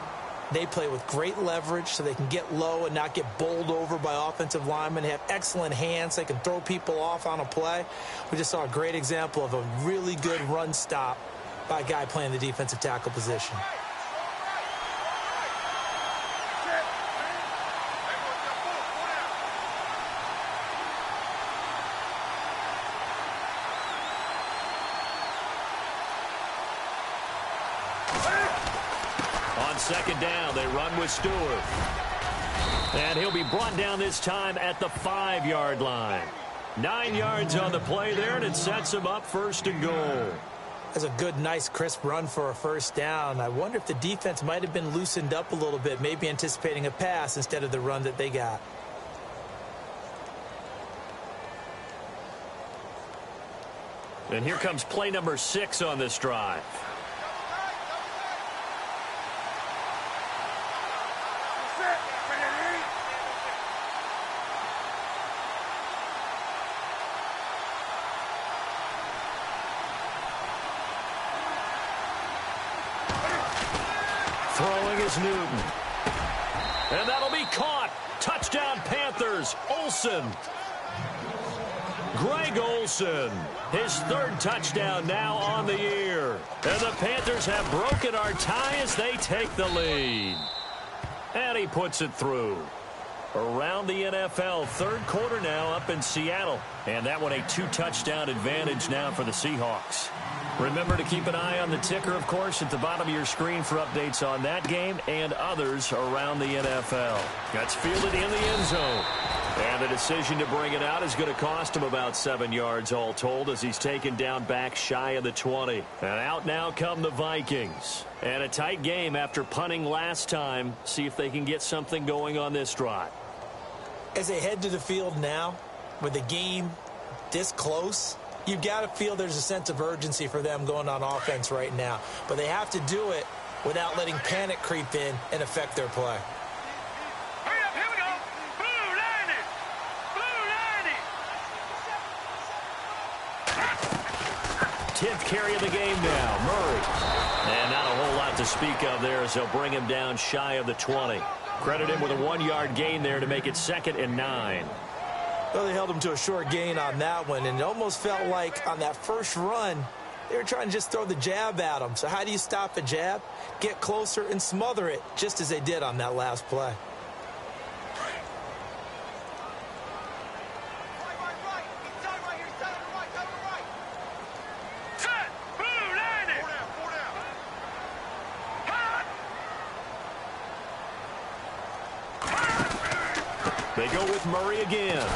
they play with great leverage so they can get low and not get bowled over by offensive linemen. They have excellent hands. They can throw people off on a play. We just saw a great example of a really good run stop by a guy playing the defensive tackle position. On 2nd down, they run with Stewart. And he'll be brought down this time at the 5-yard line. 9 yards on the play there, and it sets him up 1st and goal. That's a good, nice, crisp run for a 1st down. I wonder if the defense might have been loosened up a little bit, maybe anticipating a pass instead of the run that they got. And here comes play number 6 on this drive. Throwing is Newton. And that'll be caught. Touchdown Panthers. Olsen. Greg Olsen. His 3rd touchdown now on the year. And the Panthers have broken our tie as they take the lead. And he puts it through. Around the NFL, 3rd quarter now up in Seattle. And that one a 2-touchdown advantage now for the Seahawks. Remember to keep an eye on the ticker, of course, at the bottom of your screen for updates on that game and others around the NFL. That's fielded in the end zone. And the decision to bring it out is going to cost him about 7 yards all told as he's taken down back shy of the 20. And out now come the Vikings. And a tight game after punting last time. See if they can get something going on this drive. As they head to the field now, with the game this close, you've got to feel there's a sense of urgency for them going on offense right now. But they have to do it without letting panic creep in and affect their play. Hurry up, here we go. Blue 90. Blue 90. 10th carry of the game now, Murray. And not a whole lot to speak of there as they'll bring him down shy of the 20. Credit him with a 1-yard gain there to make it 2nd and 9. Well, they held him to a short gain on that one, and it almost felt like on that first run, they were trying to just throw the jab at him. So how do you stop a jab? Get closer and smother it, just as they did on that last play. Set. Blue 90. They go with Murray again.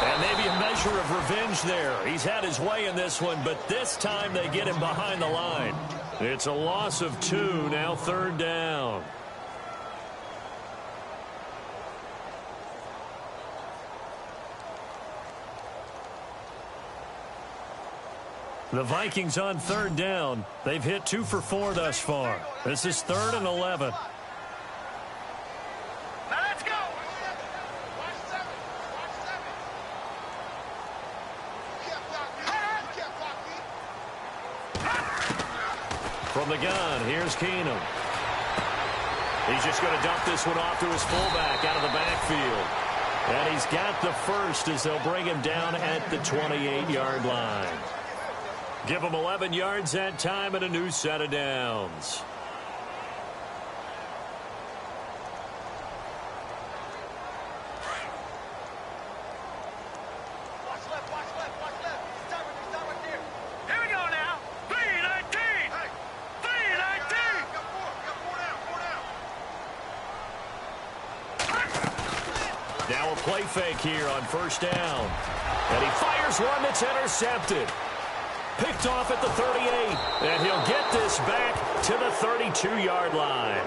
And maybe a measure of revenge there. He's had his way in this one, but this time they get him behind the line. It's a loss of 2, now 3rd down. The Vikings on 3rd down. They've hit 2 for 4 thus far. This is 3rd and 11. Now let's go. From the gun, here's Keenum. He's just going to dump this one off to his fullback out of the backfield. And he's got the first as they'll bring him down at the 28-yard line. Give him 11 yards that time and a new set of downs. Here we go now. 319. 319. Now a play fake here on 1st down. And he fires one that's intercepted. Picked off at the 38. And he'll get this back to the 32-yard line.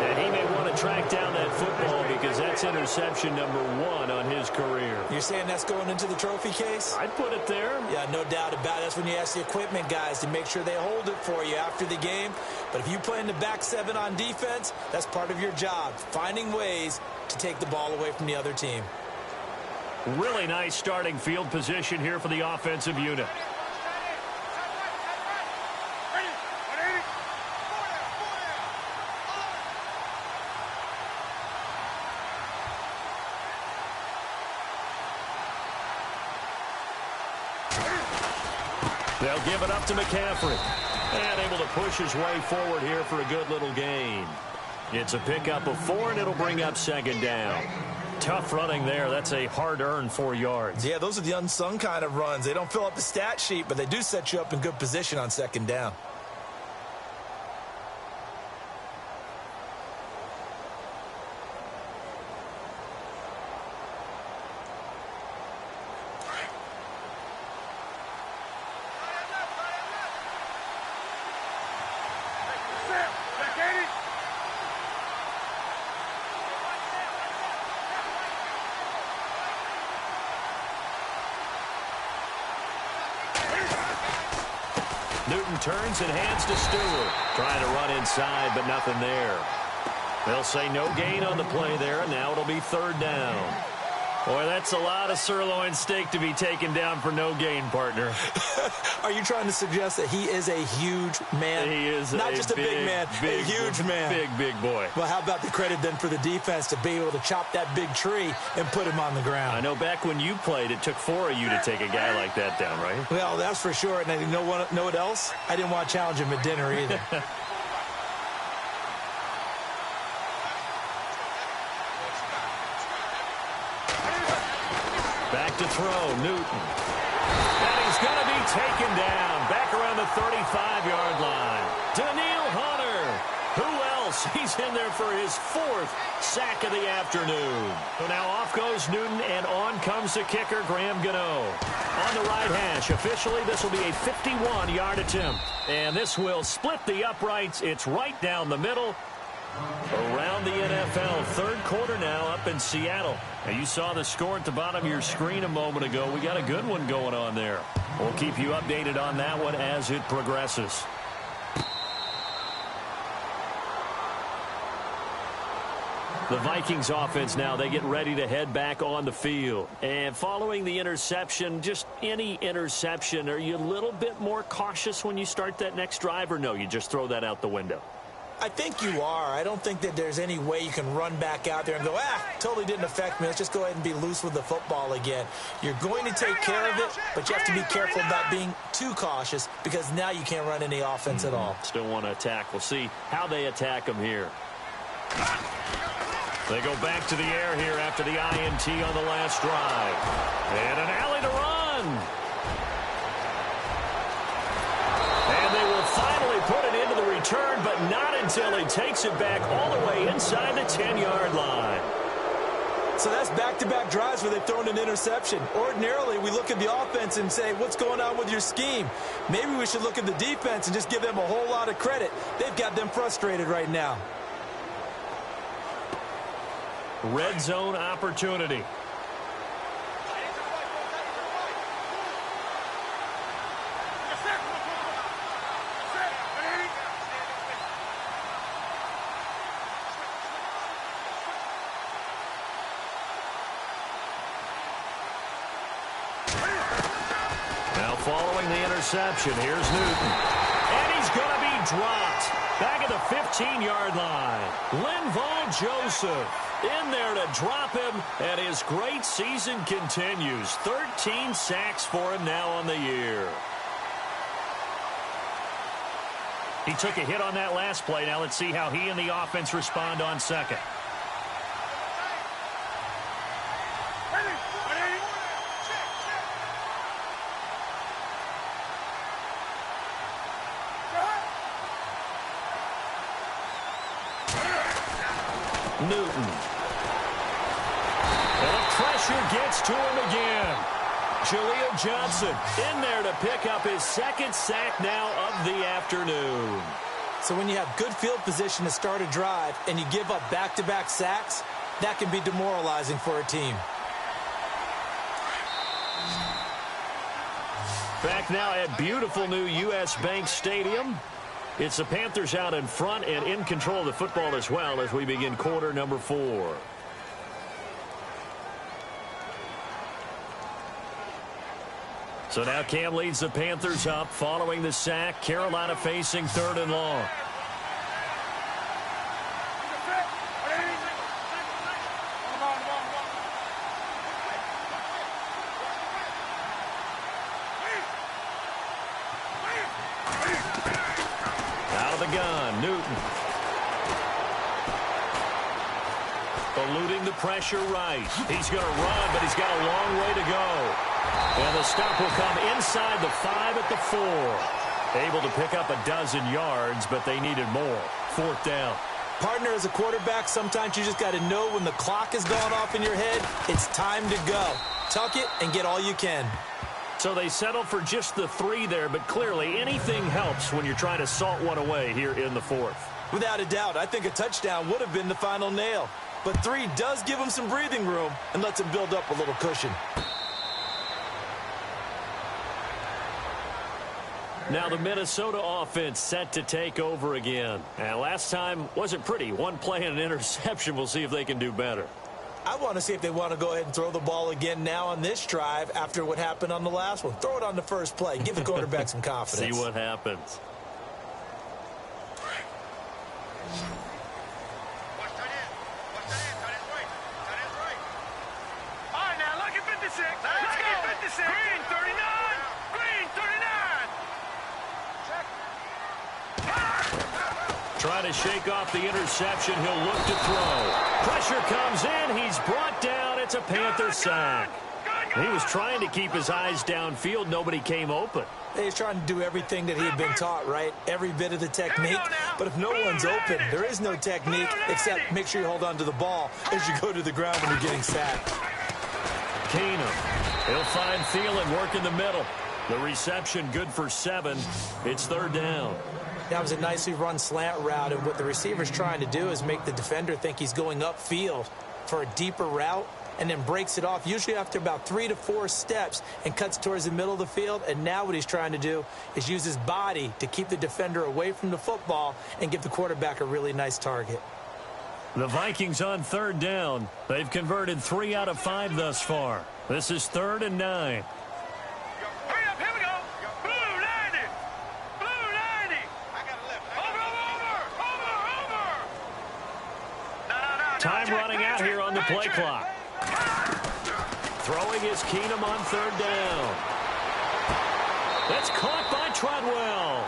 And he may want to track down that football because that's interception number 1 on his career. You're saying that's going into the trophy case? I'd put it there. Yeah, no doubt about it. That's when you ask the equipment guys to make sure they hold it for you after the game. But if you play in the back 7 on defense, that's part of your job, finding ways to take the ball away from the other team. Really nice starting field position here for the offensive unit. They'll give it up to McCaffrey. And able to push his way forward here for a good little gain. It's a pickup of 4, and it'll bring up 2nd down. Tough running there. That's a hard-earned 4 yards. Yeah, those are the unsung kind of runs. They don't fill up the stat sheet, but they do set you up in good position on 2nd down. Newton turns and hands to Stewart. Trying to run inside, but nothing there. They'll say no gain on the play there, and now it'll be 3rd down. Boy, that's a lot of sirloin steak to be taken down for no gain, partner. Are you trying to suggest that he is a huge man? He is not just a big man, a huge man. Big boy. Well, how about the credit then for the defense to be able to chop that big tree and put him on the ground? I know back when you played, it took 4 of you to take a guy like that down, right? Well, that's for sure. And you know what else? I didn't want to challenge him at dinner either. Back to throw, Newton. And he's going to be taken down back around the 35-yard line. Daniil Hunter. Who else? He's in there for his 4th sack of the afternoon. So now off goes Newton, and on comes the kicker, Graham Gano. On the right hash, officially this will be a 51-yard attempt. And this will split the uprights. It's right down the middle. Around the NFL, 3rd quarter now up in Seattle. And you saw the score at the bottom of your screen a moment ago. We got a good one going on there. We'll keep you updated on that one as it progresses. The Vikings offense now, they get ready to head back on the field. And following the interception, just any interception, are you a little bit more cautious when you start that next drive, or no, you just throw that out the window? I think you are. I don't think that there's any way you can run back out there and go, totally didn't affect me. Let's just go ahead and be loose with the football again. You're going to take care of it, but you have to be careful about being too cautious because now you can't run any offense at all. Still want to attack. We'll see how they attack them here. They go back to the air here after the INT on the last drive. And an alley to run. And they will finally put it into the return, but not until he takes it back all the way inside the 10-yard line. So that's back-to-back drives where they've thrown an interception. Ordinarily, we look at the offense and say, what's going on with your scheme? Maybe we should look at the defense and just give them a whole lot of credit. They've got them frustrated right now. Red zone opportunity. Now following the interception, here's Newton. And he's going to be dropped back at the 15-yard line. Linval Joseph in there to drop him, and his great season continues. 13 sacks for him now on the year. He took a hit on that last play. Now let's see how he and the offense respond on second. Newton. And the pressure gets to him again. Jaleel Johnson in there to pick up his 2nd sack now of the afternoon. So when you have good field position to start a drive and you give up back-to-back sacks, that can be demoralizing for a team. Back now at beautiful new U.S. Bank Stadium. It's the Panthers out in front and in control of the football as well as we begin quarter number 4. So now Cam leads the Panthers up following the sack. Carolina facing 3rd and long. Gun, Newton. Eluding the pressure right. He's going to run, but he's got a long way to go. And the stop will come inside the 5 at the 4. Able to pick up a dozen yards, but they needed more. 4th down. Partner, as a quarterback, sometimes you just got to know when the clock has gone off in your head, it's time to go. Tuck it and get all you can. So they settled for just the 3 there, but clearly anything helps when you're trying to salt one away here in the 4th. Without a doubt, I think a touchdown would have been the final nail. But 3 does give him some breathing room and lets him build up a little cushion. Now the Minnesota offense set to take over again. And last time wasn't pretty. 1 play and an interception. We'll see if they can do better. I want to see if they want to go ahead and throw the ball again now on this drive after what happened on the last one. Throw it on the first play. Give the quarterback some confidence. See what happens. All right, now look at 56. Let's go. 56. Green, 39. Green, 39. Trying to shake off the interception. He'll look to throw. Pressure comes in. He's brought down. It's a Panther sack. Gun. He was trying to keep his eyes downfield. Nobody came open. He's trying to do everything that he had been taught, right? Every bit of the technique. But if no one's open, there is no technique except make sure you hold on to the ball as you go to the ground when you're getting sacked. Keenum. He'll find Thielen, work in the middle. The reception good for 7. It's 3rd down. That was a nicely run slant route, and what the receiver's trying to do is make the defender think he's going upfield for a deeper route, and then breaks it off, usually after about 3 to 4 steps, and cuts towards the middle of the field. And now what he's trying to do is use his body to keep the defender away from the football and give the quarterback a really nice target. The Vikings on 3rd down. They've converted 3 out of 5 thus far. This is 3rd and 9. Hurry up, here we go. Blue 90. Blue 90. Over. No. Time running out here on the play clock. Throwing is Keenum on 3rd down. That's caught by Treadwell.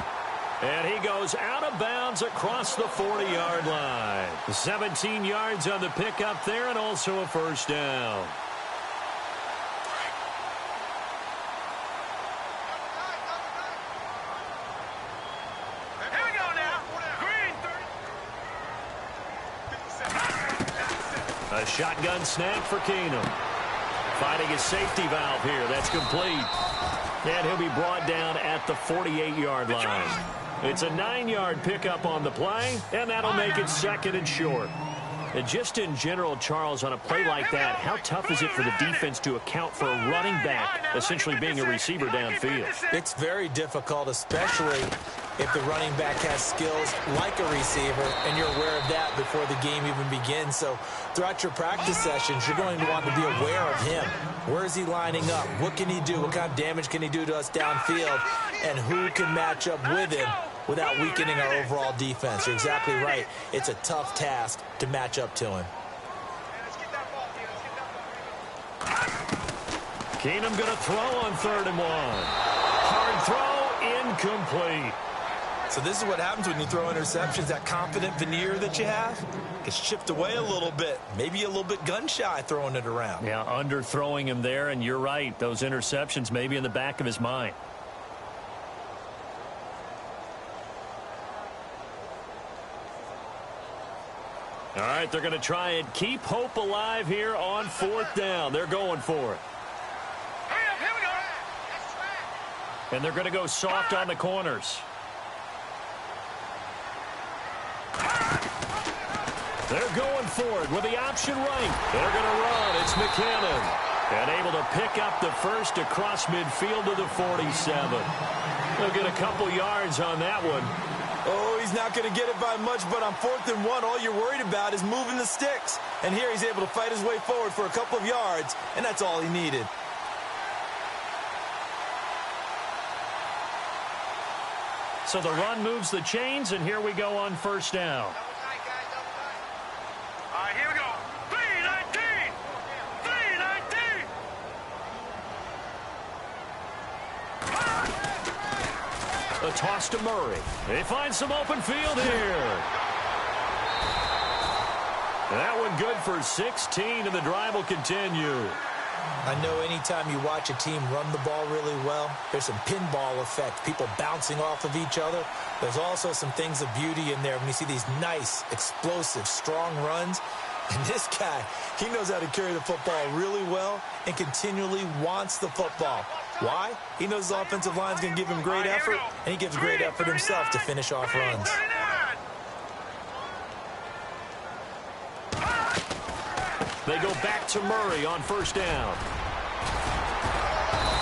And he goes out of bounds across the 40-yard line. 17 yards on the pickup there, and also a 1st down. Here we go now. Green 30. A shotgun snap for Keenum. Finding his safety valve here. That's complete. And he'll be brought down at the 48-yard line. It's a 9-yard pickup on the play, and that'll make it 2nd and short. And just in general, Charles, on a play like that, how tough is it for the defense to account for a running back essentially being a receiver downfield? It's very difficult, especially if the running back has skills like a receiver, and you're aware of that before the game even begins. So throughout your practice sessions, you're going to want to be aware of him. Where is he lining up? What can he do? What kind of damage can he do to us downfield? And who can match up with him without weakening our overall defense? You're exactly right. It's a tough task to match up to him. Keenum going to throw on 3rd and 1. Hard throw, incomplete. So this is what happens when you throw interceptions. That confident veneer that you have gets chipped away a little bit. Maybe a little bit gun-shy throwing it around. Yeah, underthrowing him there, and you're right. Those interceptions may be in the back of his mind. All right, they're going to try and keep hope alive here on 4th down. They're going for it. Hurry up, here we go. And they're going to go soft on the corners. They're going for it with the option right. They're going to run. It's McKinnon. And able to pick up the first across midfield to the 47. They'll get a couple yards on that one. Oh, he's not going to get it by much, but on 4th and 1, all you're worried about is moving the sticks. And here he's able to fight his way forward for a couple of yards, and that's all he needed. So the run moves the chains, and here we go on 1st down. All right, here we go. 319. 319. A toss to Murray. They find some open field here. That one good for 16, and the drive will continue. I know anytime you watch a team run the ball really well, there's some pinball effect, people bouncing off of each other. There's also some things of beauty in there when you see these nice, explosive, strong runs. And this guy, he knows how to carry the football really well and continually wants the football. Why? He knows his offensive line is going to give him great effort, and he gives great effort himself to finish off runs. They go back to Murray on 1st down.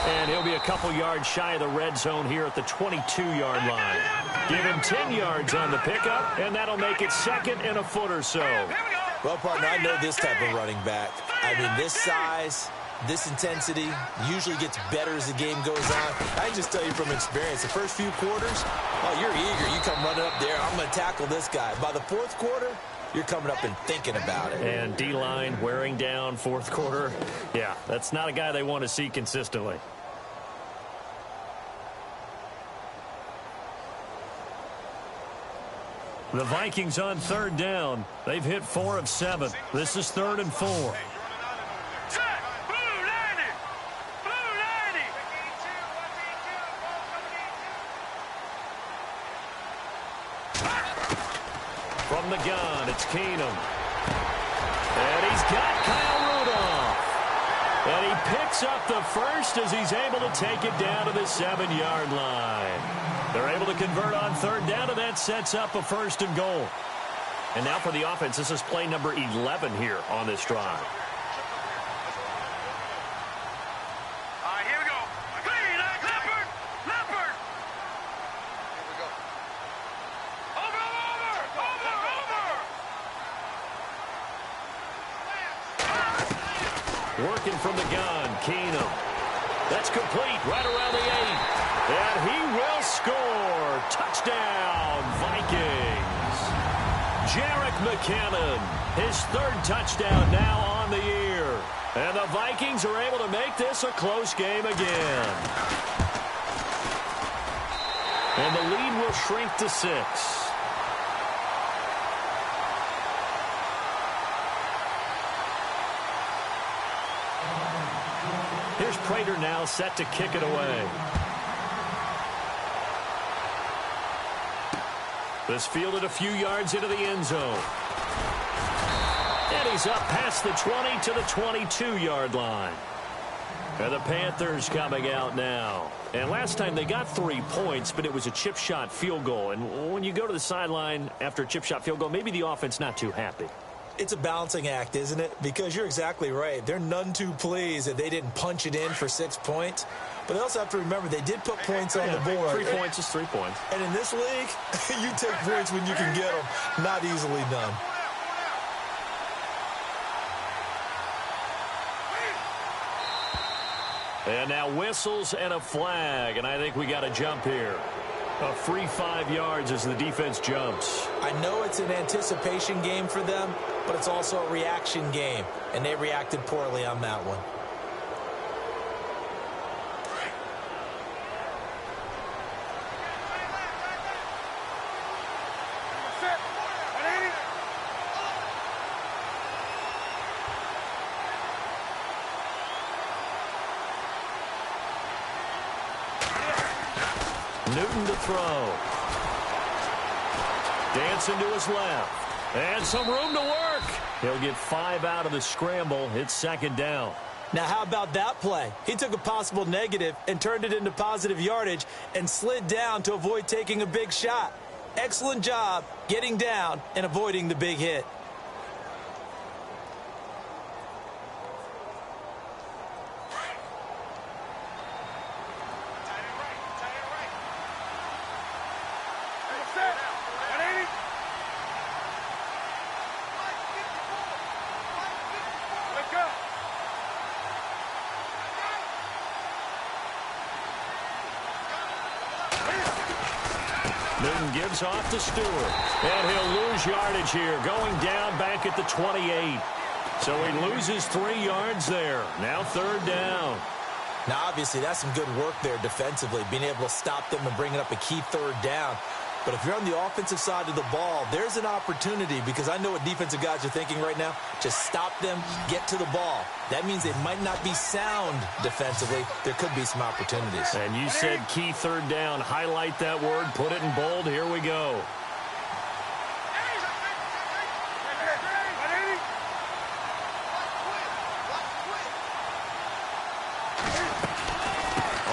And he'll be a couple yards shy of the red zone here at the 22-yard line. Give him 10 yards on the pickup, and that'll make it 2nd and a foot or so. Well, partner, I know this type of running back. I mean, this size, this intensity usually gets better as the game goes on. I can just tell you from experience, the first few quarters, oh, you're eager. You come running up there, I'm going to tackle this guy. By the 4th quarter, you're coming up and thinking about it. And D-line wearing down 4th quarter. Yeah, that's not a guy they want to see consistently. The Vikings on 3rd down. They've hit 4 of 7. This is 3rd and 4. Set. Blue 90. From the gun, it's Keenum. And he's got Kyle Rudolph. And he picks up the first as he's able to take it down to the 7-yard line. They're able to convert on third down, and that sets up a 1st and goal. And now for the offense, this is play number 11 here on this drive. Here we go. Green, Leopard! Leopard! Here we go. Over! Working from the gun, Keenum. That's complete right around the 8. And he will score. Touchdown, Vikings. Jerick McKinnon, his 3rd touchdown now on the year. And the Vikings are able to make this a close game again. And the lead will shrink to 6. Here's Prater now set to kick it away. This fielded a few yards into the end zone. And he's up past the 20 to the 22-yard line. And the Panthers coming out now. And last time they got 3 points, but it was a chip shot field goal. And when you go to the sideline after a chip shot field goal, maybe the offense not too happy. It's a balancing act, isn't it? Because you're exactly right. They're none too pleased that they didn't punch it in for 6 points. But they also have to remember they did put points on the board. 3 points is 3 points. And in this league, you take points when you can get them. Not easily done. And now whistles and a flag. And I think we got a jump here. A free 5 yards as the defense jumps. I know it's an anticipation game for them, but it's also a reaction game. And they reacted poorly on that one. Newton to throw. Dancing to his left. And some room to work. He'll get 5 out of the scramble. It's 2nd down. Now, how about that play? He took a possible negative and turned it into positive yardage and slid down to avoid taking a big shot. Excellent job getting down and avoiding the big hit. Newton gives off to Stewart. And he'll lose yardage here, going down back at the 28. So he loses 3 yards there. Now 3rd down. Now, obviously, that's some good work there defensively, being able to stop them and bringing up a key 3rd down. But if you're on the offensive side of the ball, there's an opportunity, because I know what defensive guys are thinking right now. Just stop them, get to the ball. That means they might not be sound defensively. There could be some opportunities. And you said key 3rd down. Highlight that word. Put it in bold. Here we go.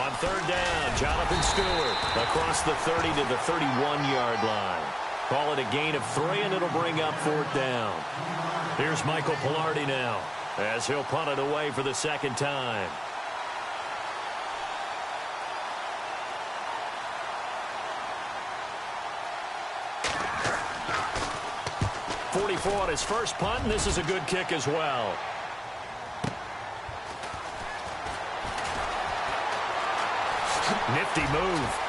On 3rd down, Jonathan Stewart across the 30 to the 31-yard line. Call it a gain of 3, and it'll bring up 4th down. Here's Michael Pilardi now as he'll punt it away for the 2nd time. On his first punt, and this is a good kick as well. Nifty move.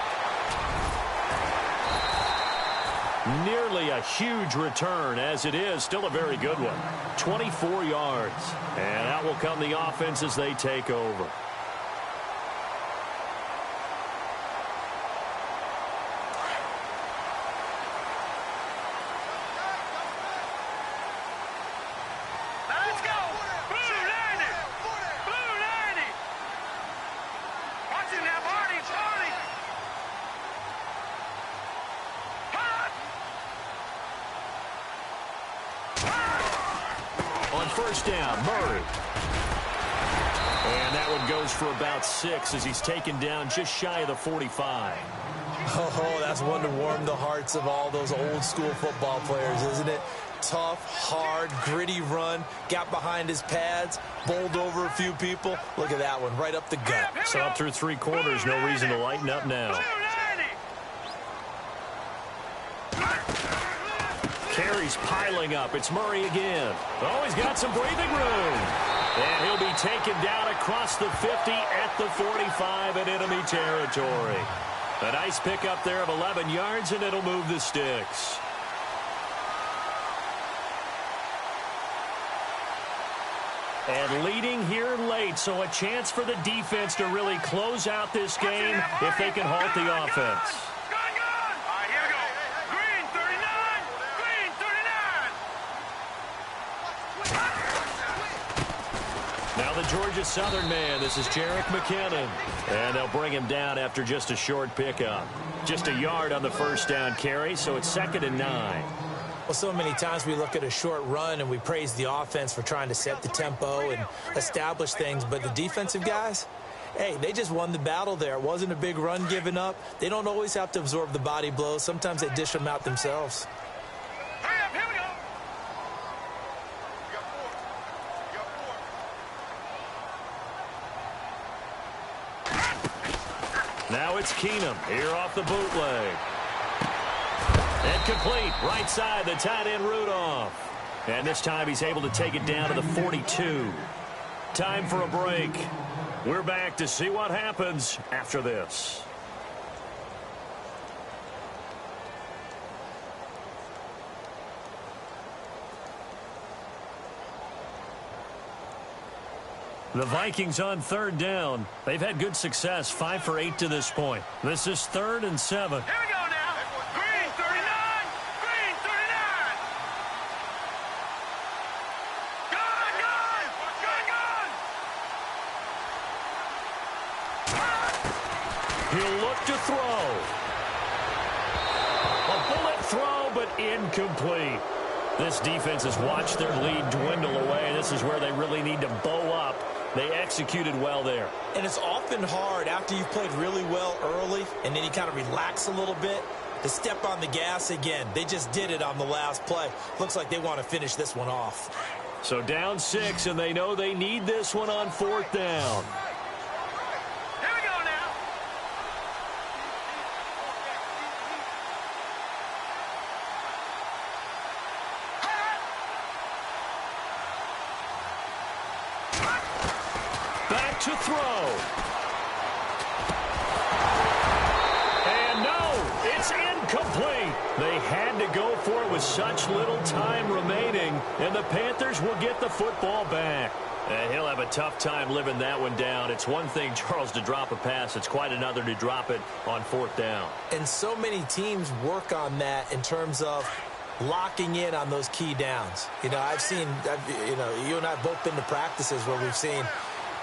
Nearly a huge return, as it is. Still a very good one. 24 yards. And out will come the offense as they take over. On first down, Murray. And that one goes for about 6 as he's taken down just shy of the 45. Oh, that's one to warm the hearts of all those old school football players, isn't it? Tough, hard, gritty run, got behind his pads, bowled over a few people. Look at that one, right up the gut. So up through 3 quarters, no reason to lighten up now. Carries piling up. It's Murray again. Oh, he's got some breathing room. And he'll be taken down across the 50 at the 45 in enemy territory. A nice pickup there of 11 yards, and it'll move the sticks. And leading here late, so a chance for the defense to really close out this game if they can halt the offense. Now the Georgia Southern man, this is Jerick McKinnon. And they'll bring him down after just a short pickup. Just a yard on the first down carry, so it's 2nd and 9. Well, so many times we look at a short run and we praise the offense for trying to set the tempo and establish things, but the defensive guys, hey, they just won the battle there. It wasn't a big run given up. They don't always have to absorb the body blows. Sometimes they dish them out themselves. Now it's Keenum here off the bootleg. And complete, right side, the tight end Rudolph. And this time he's able to take it down to the 42. Time for a break. We're back to see what happens after this. The Vikings on 3rd down. They've had good success, 5 for 8 to this point. This is 3rd and 7. Here we go now. Green 39. Green 39. Gun, gun. Gun, gun. He'll look to throw. A bullet throw, but incomplete. This defense has watched their lead dwindle away. This is where they really need to bow up. They executed well there. And it's often hard after you've played really well early and then you kind of relax a little bit to step on the gas again. They just did it on the last play. Looks like they want to finish this one off. So down 6, and they know they need this one on 4th down. Here we go now. Back to throw. And no, it's incomplete. They had to go for it with such little time remaining, and the Panthers will get the football back. And he'll have a tough time living that one down. It's one thing, Charles, to drop a pass. It's quite another to drop it on 4th down. And so many teams work on that in terms of locking in on those key downs. You know, you and I have both been to practices where we've seen,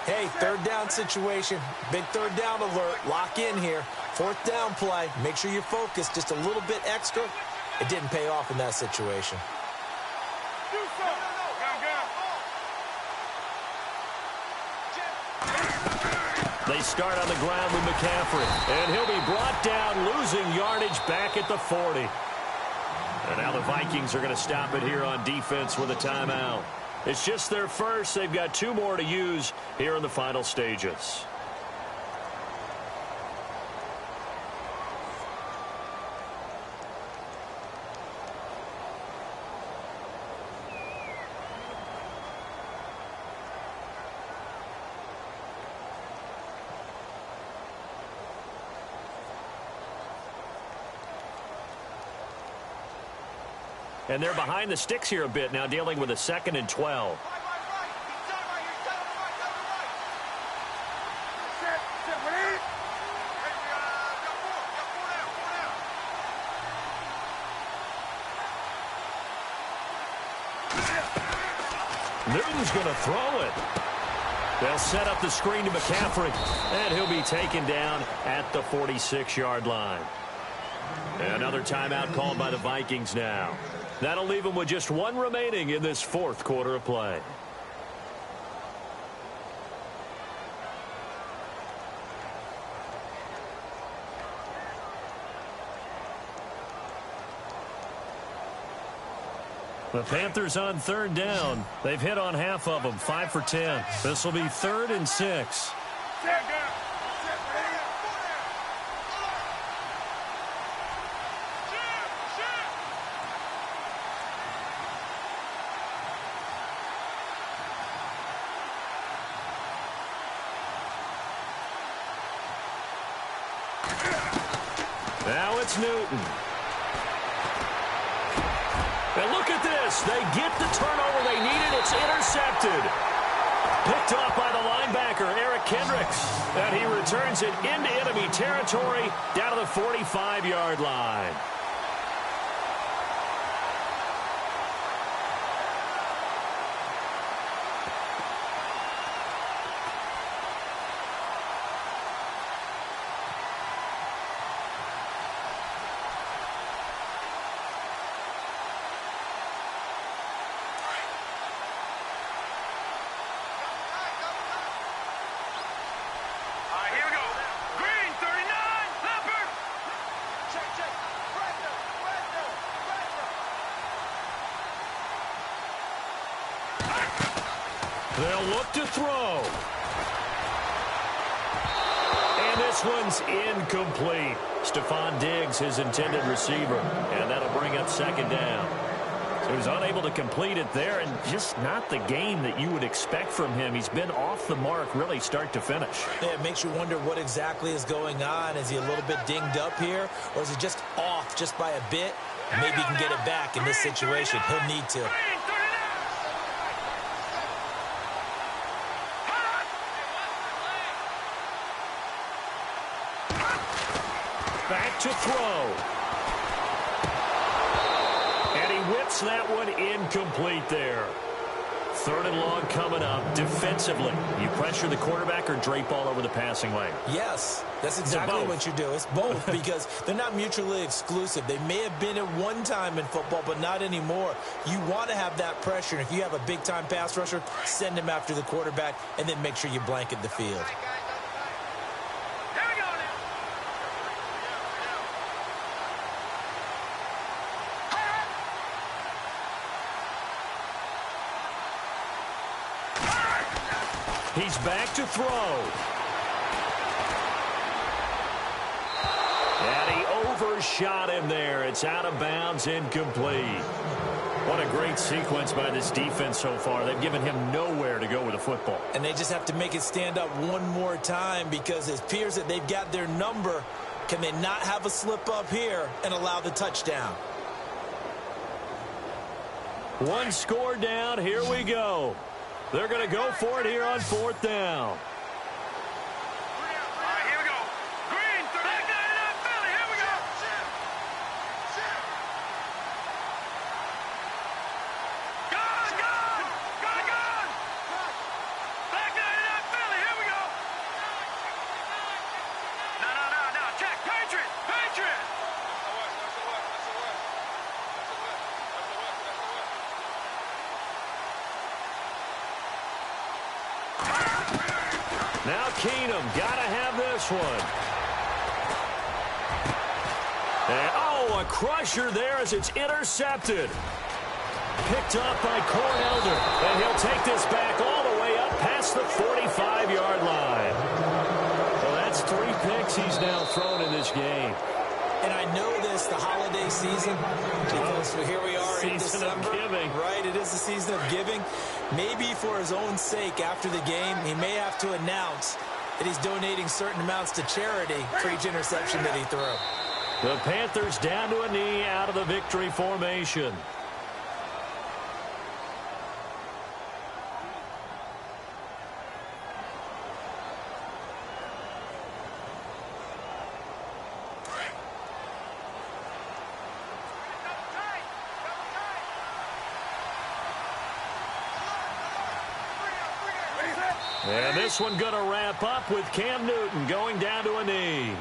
hey, 3rd down situation, big 3rd down alert, lock in here, 4th down play, make sure you're focused just a little bit extra. It didn't pay off in that situation. They start on the ground with McCaffrey, and he'll be brought down, losing yardage back at the 40. And now the Vikings are going to stop it here on defense with a timeout. It's just their first. They've got 2 more to use here in the final stages. And they're behind the sticks here a bit now, dealing with a 2nd and 12. Newton's going to throw it. They'll set up the screen to McCaffrey, and he'll be taken down at the 46-yard line. Another timeout called by the Vikings now. That'll leave him with just one remaining in this fourth quarter of play. The Panthers on third down. They've hit on half of them, 5 for 10. This will be 3rd and 6. Now it's Newton. And look at this. They get the turnover they needed. It's intercepted. Picked off by the linebacker, Eric Kendricks. And he returns it into enemy territory down to the 45-yard line. They'll look to throw. And this one's incomplete. Stephon Diggs, his intended receiver. And that'll bring up 2nd down. So he's unable to complete it there, and just not the game that you would expect from him. He's been off the mark really start to finish. Yeah, it makes you wonder what exactly is going on. Is he a little bit dinged up here, or is he just off just by a bit? Maybe he can get it back in this situation. He'll need to. Back to throw. And he whips that one incomplete there. 3rd and long coming up. Defensively, you pressure the quarterback or drape all over the passing lane? Yes, that's exactly what you do. It's both because they're not mutually exclusive. They may have been at one time in football, but not anymore. You want to have that pressure. And if you have a big-time pass rusher, send him after the quarterback and then make sure you blanket the field. He's back to throw. And he overshot him there. It's out of bounds, incomplete. What a great sequence by this defense so far. They've given him nowhere to go with the football. And they just have to make it stand up one more time because it appears that they've got their number. Can they not have a slip up here and allow the touchdown? One score down. Here we go. They're going to go for it here on 4th down. Now Keenum, gotta have this one. And, oh, a crusher there as it's intercepted. Picked up by Cornelder, and he'll take this back all the way up past the 45-yard line. Well, that's 3 picks he's now thrown in this game. And I know this, the holiday season, because here we are in December. Season of giving. Right, it is the season of giving. Maybe for his own sake after the game, he may have to announce that he's donating certain amounts to charity for each interception that he threw. The Panthers down to a knee out of the victory formation. And this one going to wrap up with Cam Newton going down to a knee.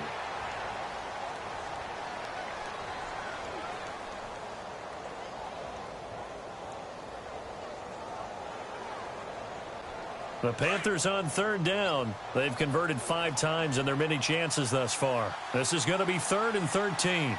The Panthers on third down. They've converted 5 times in their many chances thus far. This is going to be 3rd and 13.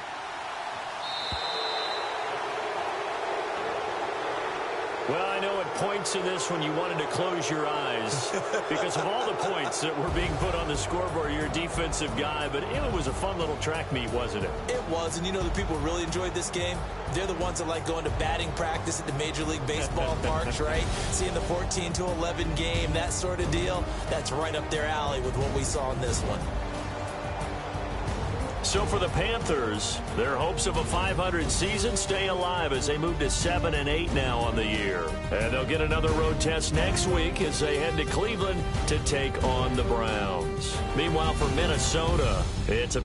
Well, I know at points in this when you wanted to close your eyes because of all the points that were being put on the scoreboard. You're a defensive guy, but it was a fun little track meet, wasn't it? It was, and you know the people who really enjoyed this game? They're the ones that like going to batting practice at the Major League Baseball parks, right? Seeing the 14-11 game, that sort of deal. That's right up their alley with what we saw in this one. So for the Panthers, their hopes of a 500 season stay alive as they move to 7-8 now on the year. And they'll get another road test next week as they head to Cleveland to take on the Browns. Meanwhile, for Minnesota, it's a